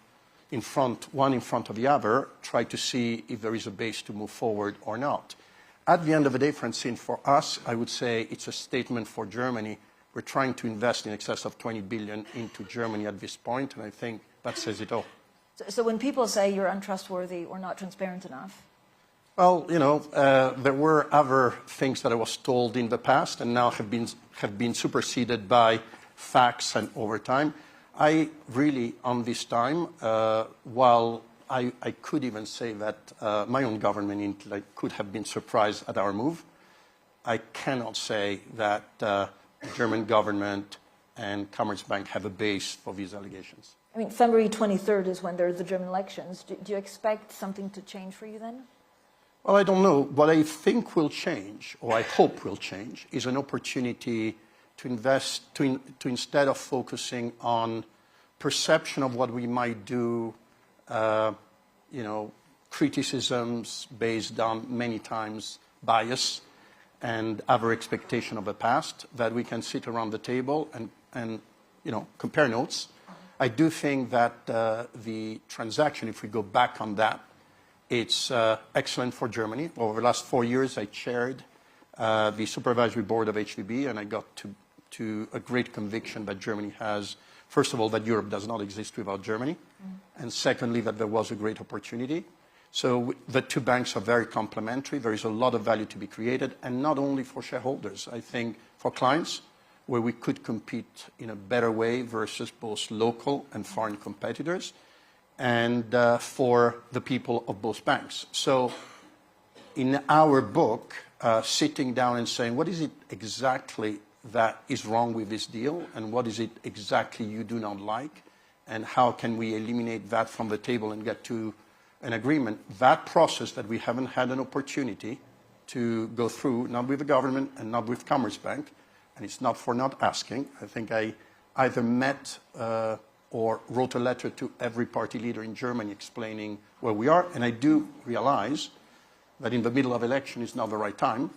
one in front of the other, try to see if there is a base to move forward or not. At the end of the day, Francine, for us, I would say it's a statement for Germany. We're trying to invest in excess of 20 billion into Germany at this point, and I think that says it all. So when people say you're untrustworthy or not transparent enough? Well, there were other things that I was told in the past and now have been superseded by facts and over time. I really, on this time, while I could even say that my own government could have been surprised at our move, I cannot say that the German government and Commerzbank have a base for these allegations. I mean, February 23rd is when there are the German elections. Do you expect something to change for you then? Well, I don't know. What I think will change, or I hope will change, is an opportunity to invest, to instead of focusing on perception of what we might do, criticisms based on many times bias and other expectation of the past, that we can sit around the table and compare notes. I do think that the transaction, if we go back on that, it's excellent for Germany. Over the last 4 years, I chaired the supervisory board of HVB, and I got to a great conviction that Germany has, first of all, that Europe does not exist without Germany, and secondly, that there was a great opportunity. So the two banks are very complementary. There is a lot of value to be created, and not only for shareholders. I think for clients, where we could compete in a better way versus both local and foreign competitors, and for the people of both banks. So in our book, sitting down and saying, what is it exactly that is wrong with this deal, and what is it exactly you do not like, and how can we eliminate that from the table and get to an agreement? That process that we haven't had an opportunity to go through, not with the government and not with Commerzbank, and it's not for not asking. I think I either met or wrote a letter to every party leader in Germany explaining where we are, and I do realize that in the middle of election is not the right time.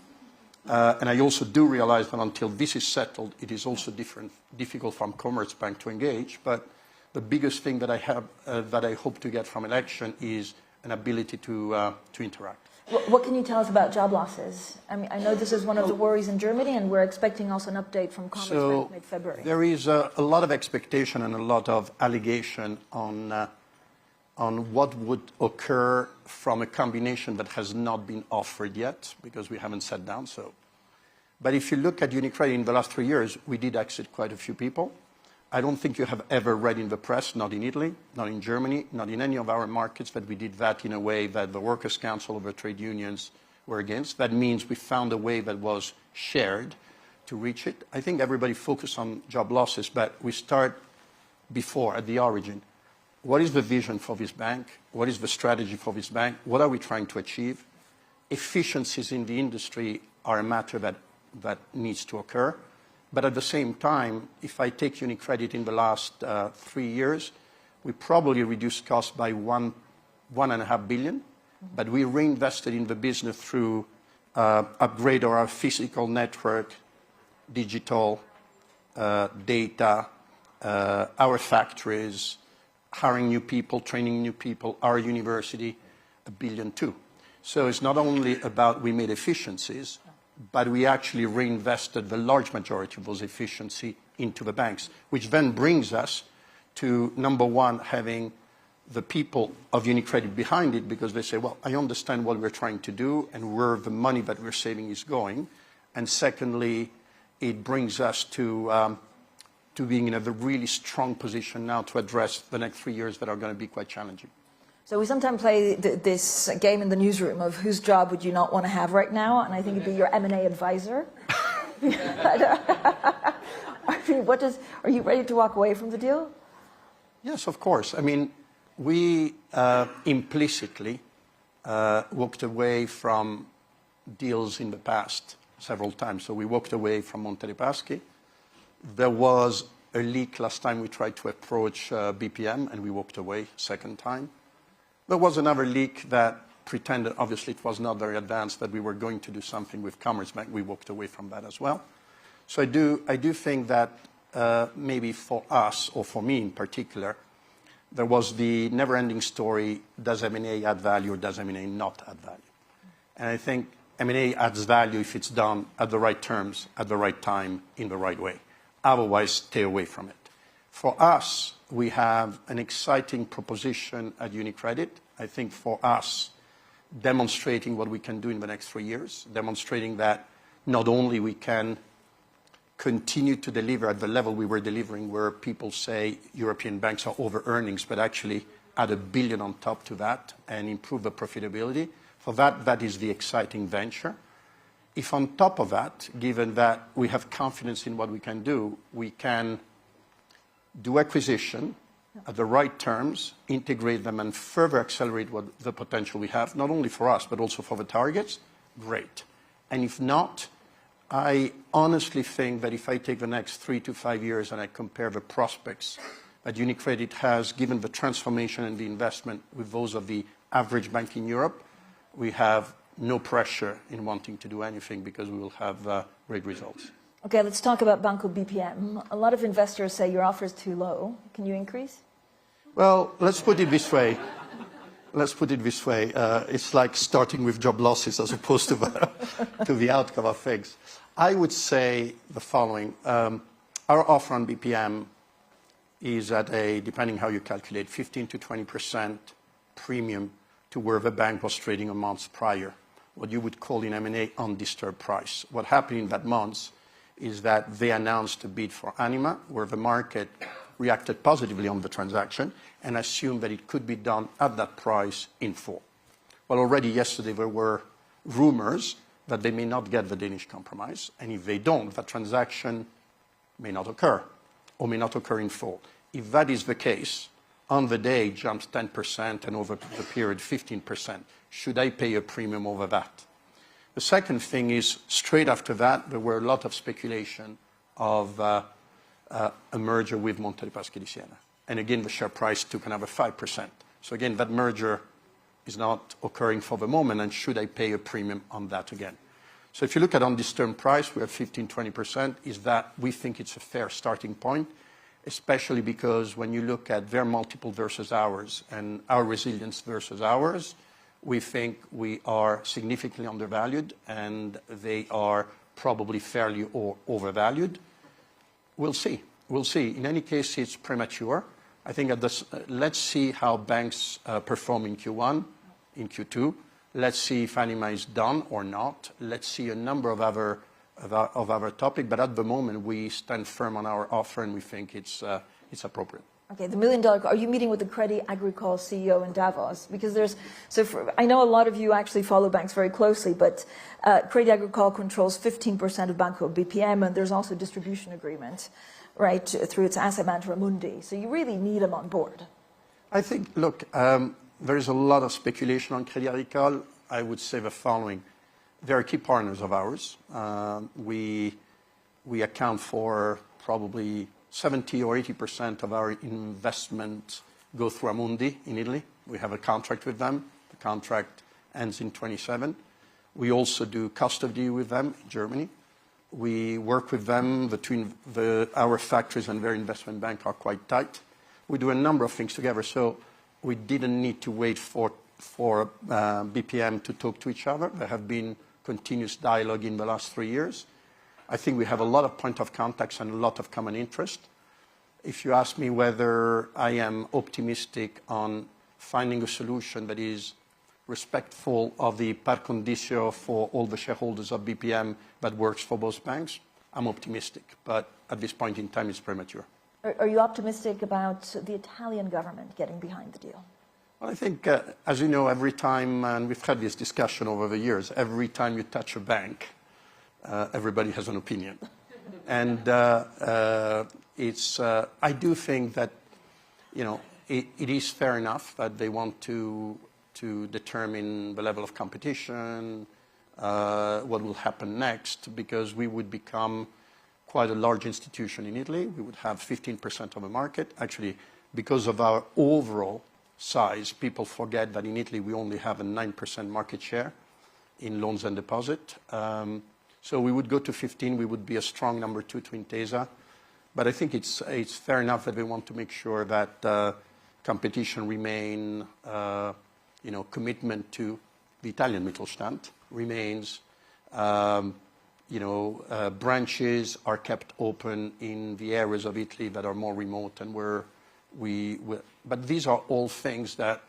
And I also do realize that until this is settled, it is also difficult from Commerzbank to engage. But the biggest thing that I have, that I hope to get from election, is an ability to interact. What can you tell us about job losses? I mean, I know this is one of the worries in Germany, and we're expecting also an update from Commerzbank mid-February. There is a lot of expectation and a lot of allegation on what would occur from a combination that has not been offered yet, because we haven't sat down. But if you look at UniCredit in the last 3 years, we did exit quite a few people. I don't think you have ever read in the press, not in Italy, not in Germany, not in any of our markets, that we did that in a way that the Workers' Council or the trade unions were against. That means we found a way that was shared to reach it. I think everybody focused on job losses, but we start before, at the origin. What is the vision for this bank? What is the strategy for this bank? What are we trying to achieve? efficiencies in the industry are a matter that needs to occur. But at the same time, if I take UniCredit in the last 3 years, we probably reduced costs by $1.5 billion, but we reinvested in the business through upgrade of our physical network, digital, data, our factories, hiring new people, training new people, our university, $1 billion too. So it's not only about we made efficiencies, but we actually reinvested the large majority of those efficiency into the banks, which then brings us to, number one, having the people of UniCredit behind it, because they say, well, I understand what we're trying to do and where the money that we're saving is going. And secondly, it brings us to being in a really strong position now to address the next 3 years that are going to be quite challenging. So we sometimes play this game in the newsroom of whose job would you not want to have right now, and I think it'd be your M&A advisor. I mean, are you ready to walk away from the deal? Yes, of course. I mean, we implicitly walked away from deals in the past several times. So we walked away from Monte dei Paschi. There was a leak last time we tried to approach BPM, and we walked away second time. There was another leak that pretended, obviously it was not very advanced, that we were going to do something with Commerzbank. We walked away from that as well. So I do think that maybe for us, or for me in particular, there was the never-ending story, does M&A add value or does M&A not add value? And I think M&A adds value if it's done at the right terms, at the right time, in the right way. Otherwise, stay away from it. For us, we have an exciting proposition at UniCredit. I think for us, demonstrating what we can do in the next 3 years, demonstrating that not only we can continue to deliver at the level we were delivering, where people say European banks are over earnings, but actually add $1 billion on top to that and improve the profitability. For that is the exciting venture. If on top of that, given that we have confidence in what we can do acquisition at the right terms, integrate them, and further accelerate what the potential we have, not only for us, but also for the targets, great. And if not, I honestly think that if I take the next 3 to 5 years and I compare the prospects that UniCredit has, given the transformation and the investment with those of the average bank in Europe, we have no pressure in wanting to do anything because we will have great results. Okay, let's talk about Banco BPM. A lot of investors say your offer is too low. Can you increase? Well, let's put it this way. It's like starting with job losses as opposed to the outcome of things. I would say the following. Our offer on BPM is at a, depending how you calculate, 15 to 20% premium to where the bank was trading a month prior, what you would call in M&A undisturbed price. What happened in that month is that they announced a bid for Anima, where the market reacted positively on the transaction and assumed that it could be done at that price in full. Well, already yesterday there were rumors that they may not get the Danish compromise, and if they don't, that transaction may not occur, or may not occur in full. If that is the case, on the day it jumps 10% and over the period 15%. Should I pay a premium over that? The second thing is, straight after that, there were a lot of speculation of a merger with Monte dei Paschi di Siena. And again, the share price took another 5%. So again, that merger is not occurring for the moment, and should I pay a premium on that again? So if you look at undisturbed price, we're at 15-20%, is that we think it's a fair starting point, especially because when you look at their multiple versus ours and our resilience versus ours, we think we are significantly undervalued and they are probably fairly overvalued. We'll see. We'll see. In any case, it's premature. I think let's see how banks perform in Q1, in Q2. Let's see if Anima is done or not. Let's see a number of other topics. But at the moment, we stand firm on our offer and we think it's appropriate. Okay, the $1 million, are you meeting with the Crédit Agricole CEO in Davos? Because I know a lot of you actually follow banks very closely, but Crédit Agricole controls 15% of Banco BPM, and there's also a distribution agreement, right, through its asset manager Amundi. So you really need them on board. I think, look, there is a lot of speculation on Crédit Agricole. I would say the following. They're key partners of ours. We account for probably 70 or 80% of our investment go through Amundi in Italy. We have a contract with them. The contract ends in 27. We also do custody with them in Germany. We work with them between our factories and their investment bank are quite tight. We do a number of things together, so we didn't need to wait for BPM to talk to each other. There have been continuous dialogue in the last 3 years. I think we have a lot of point of contacts and a lot of common interest. If you ask me whether I am optimistic on finding a solution that is respectful of the par condicio for all the shareholders of BPM that works for both banks, I'm optimistic. But at this point in time, it's premature. Are you optimistic about the Italian government getting behind the deal? Well, I think, as you know, every time, and we've had this discussion over the years, every time you touch a bank, everybody has an opinion. And I do think that, it is fair enough that they want to determine the level of competition, what will happen next, because we would become quite a large institution in Italy. We would have 15% of the market. Actually, because of our overall size, people forget that in Italy we only have a 9% market share in loans and deposit. So we would go to 15. We would be a strong number 2 to Intesa. But I think it's fair enough that they want to make sure that competition remain, commitment to the Italian Mittelstand remains. Branches are kept open in the areas of Italy that are more remote and but these are all things that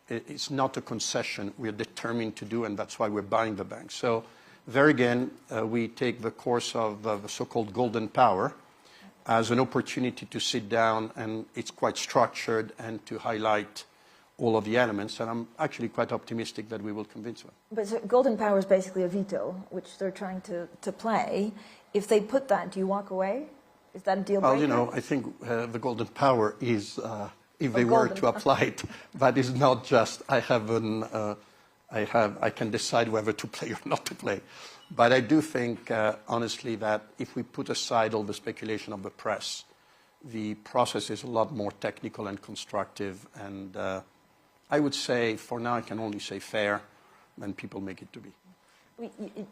it's not a concession we're determined to do, and that's why we're buying the bank. So there again, we take the course of the so-called golden power as an opportunity to sit down, and it's quite structured, and to highlight all of the elements, and I'm actually quite optimistic that we will convince them. But so golden power is basically a veto, which they're trying to play. If they put that, do you walk away? Is that a deal breaker? Well, I think the golden power is, if they were to apply it, that is not just I can decide whether to play or not to play. But I do think, honestly, that if we put aside all the speculation of the press, the process is a lot more technical and constructive, and I would say, for now, I can only say fair, than people make it to be.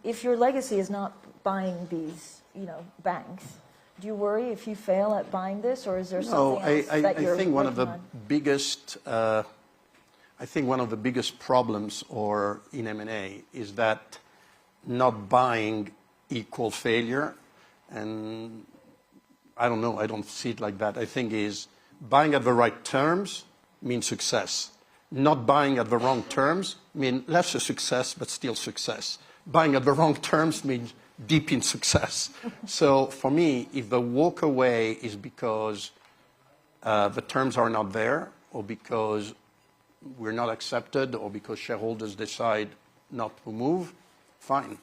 If your legacy is not buying these, banks, do you worry if you fail at buying this, or is there something else that you're think one of the working on? one of the biggest problems in M&A is that not buying equals failure, and I don't know, I don't see it like that. I think is buying at the right terms means success. Not buying at the wrong terms means less a success, but still success. Buying at the wrong terms means deep in success. So for me, if the walk away is because the terms are not there, or because we're not accepted, or because shareholders decide not to move, fine.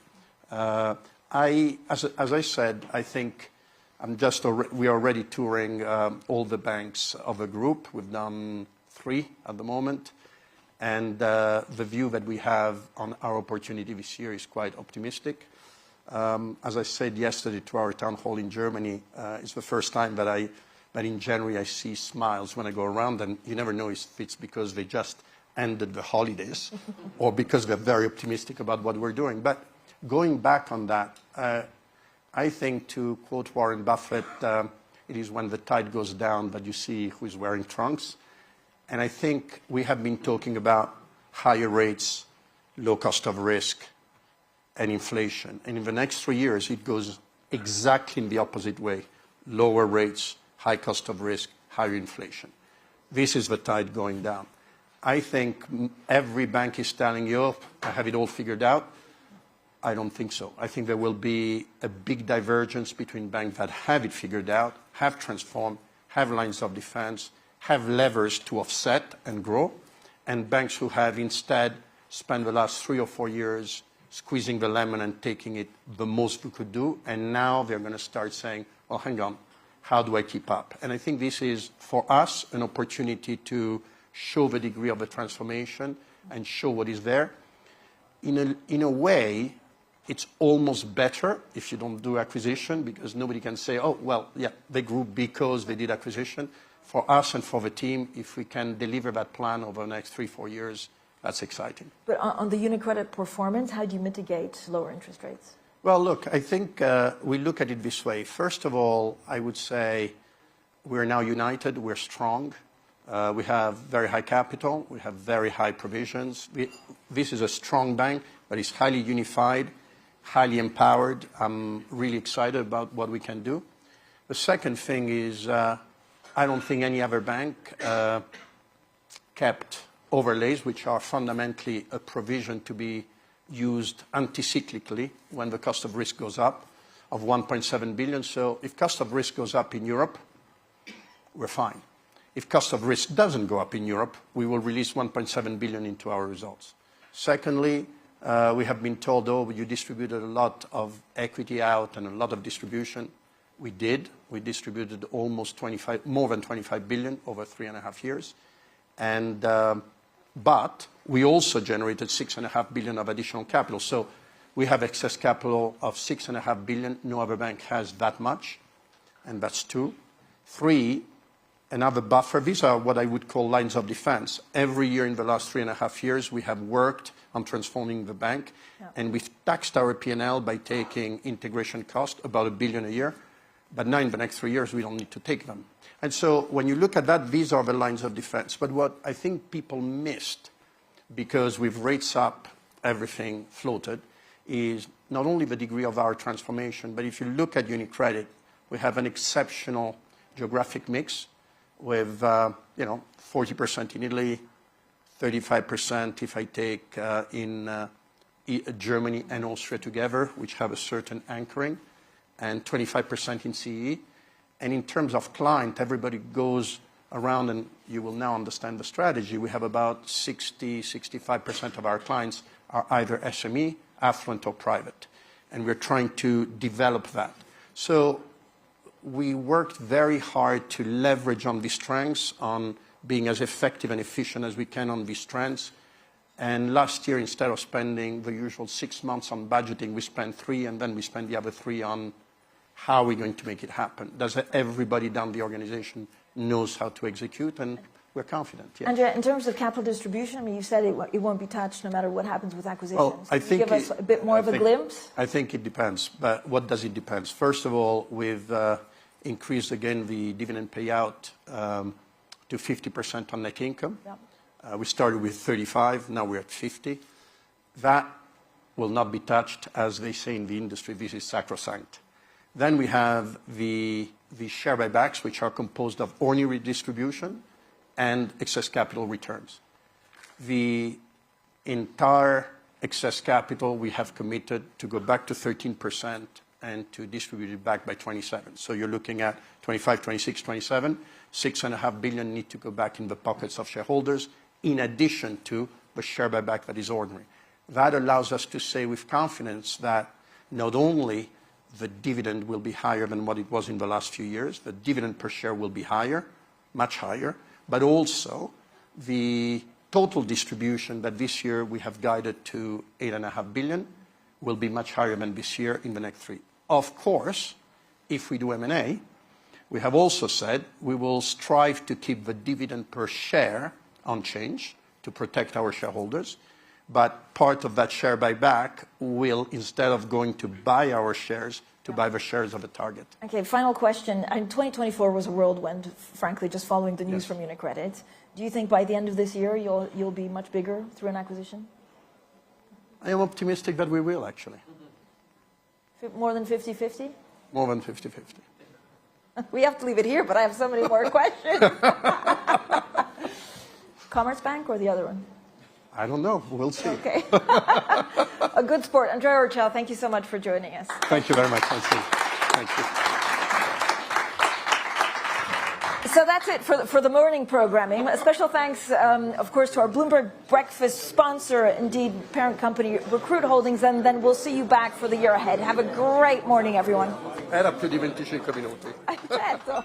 As I said, I think we are already touring all the banks of the group. We've done 3 at the moment. And the view that we have on our opportunity this year is quite optimistic. As I said yesterday to our town hall in Germany, it's the first time that in January I see smiles when I go around, and you never know if it's because they just ended the holidays or because they're very optimistic about what we're doing. But going back on that, I think, to quote Warren Buffett, it is when the tide goes down that you see who's wearing trunks. And I think we have been talking about higher rates, low cost of risk, and inflation. And in the next 3 years, it goes exactly in the opposite way. Lower rates, high cost of risk, higher inflation. This is the tide going down. I think every bank is telling you, I have it all figured out. I don't think so. I think there will be a big divergence between banks that have it figured out, have transformed, have lines of defense, have levers to offset and grow, and banks who have instead spent the last 3 or 4 years squeezing the lemon and taking it the most we could do, and now they're going to start saying, well, hang on, how do I keep up? And I think this is, for us, an opportunity to show the degree of the transformation and show what is there. in a way, it's almost better if you don't do acquisition, because nobody can say, oh, well, yeah, they grew because they did acquisition. For us and for the team, if we can deliver that plan over the next 3-4 years, that's exciting. But on the UniCredit performance, how do you mitigate lower interest rates? Well, look, I think we look at it this way. First of all, I would say we're now united, we're strong. We have very high capital, we have very high provisions. This is a strong bank, but it's highly unified, highly empowered. I'm really excited about what we can do. The second thing is I don't think any other bank kept overlays, which are fundamentally a provision to be used anti-cyclically when the cost of risk goes up, of 1.7 billion. So if cost of risk goes up in Europe, we're fine. If cost of risk doesn't go up in Europe, we will release 1.7 billion into our results. Secondly, we have been told, oh, you distributed a lot of equity out and a lot of distribution. We did. We distributed almost more than 25 billion over 3.5 years. And, but we also generated 6.5 billion of additional capital. So we have excess capital of 6.5 billion. No other bank has that much. And that's 2. 3, another buffer. These are what I would call lines of defense. Every year in the last 3.5 years, we have worked on transforming the bank. Yeah. And we've taxed our P&L by taking integration cost, about 1 billion a year. But now in the next 3 years, we don't need to take them. And so when you look at that, these are the lines of defense. But what I think people missed, because with rates up, everything floated, is not only the degree of our transformation, but if you look at UniCredit, we have an exceptional geographic mix with 40% in Italy, 35% if I take in Germany and Austria together, which have a certain anchoring, and 25% in CE. And in terms of client, everybody goes around, and you will now understand the strategy. We have about 65% of our clients are either SME, affluent, or private. And we're trying to develop that. So we worked very hard to leverage on these strengths, on being as effective and efficient as we can on these strengths. And last year, instead of spending the usual 6 months on budgeting, we spent 3, and then we spent the other 3 on how are we going to make it happen. Does everybody down the organization knows how to execute? And we're confident. Yeah. Andrea, in terms of capital distribution, I mean, you said it won't be touched no matter what happens with acquisitions. Well, I think give us a bit more of a glimpse? I think it depends. But what does it depend? First of all, we've increased again the dividend payout to 50% on net income. Yep. We started with 35, now we're at 50. That will not be touched. As they say in the industry, this is sacrosanct. Then we have the share buybacks, which are composed of ordinary distribution and excess capital returns. The entire excess capital we have committed to go back to 13% and to distribute it back by 27. So you're looking at 25, 26, 27. 6.5 billion need to go back in the pockets of shareholders, in addition to the share buyback that is ordinary. That allows us to say with confidence that not only the dividend will be higher than what it was in the last few years, the dividend per share will be higher, much higher, but also the total distribution that this year we have guided to 8.5 billion will be much higher than this year in the next 3. Of course, if we do M&A, we have also said we will strive to keep the dividend per share unchanged to protect our shareholders. But part of that share buyback will, instead of going to buy our shares, to buy the shares of a target. Okay, final question. 2024 was a whirlwind, frankly, just following the news from UniCredit. Do you think by the end of this year you'll be much bigger through an acquisition? I am optimistic that we will, actually. More than 50-50? More than 50-50. We have to leave it here, but I have so many more questions. Commerzbank or the other one? I don't know. We'll see. Okay. A good sport. Andrea Orcel, thank you so much for joining us. Thank you very much, Nancy. Thank you. So that's it for the morning programming. A special thanks, of course, to our Bloomberg Breakfast sponsor, indeed, parent company Recruit Holdings, and then we'll see you back for the year ahead. Have a great morning, everyone. Era più di 25 minuti. Certo.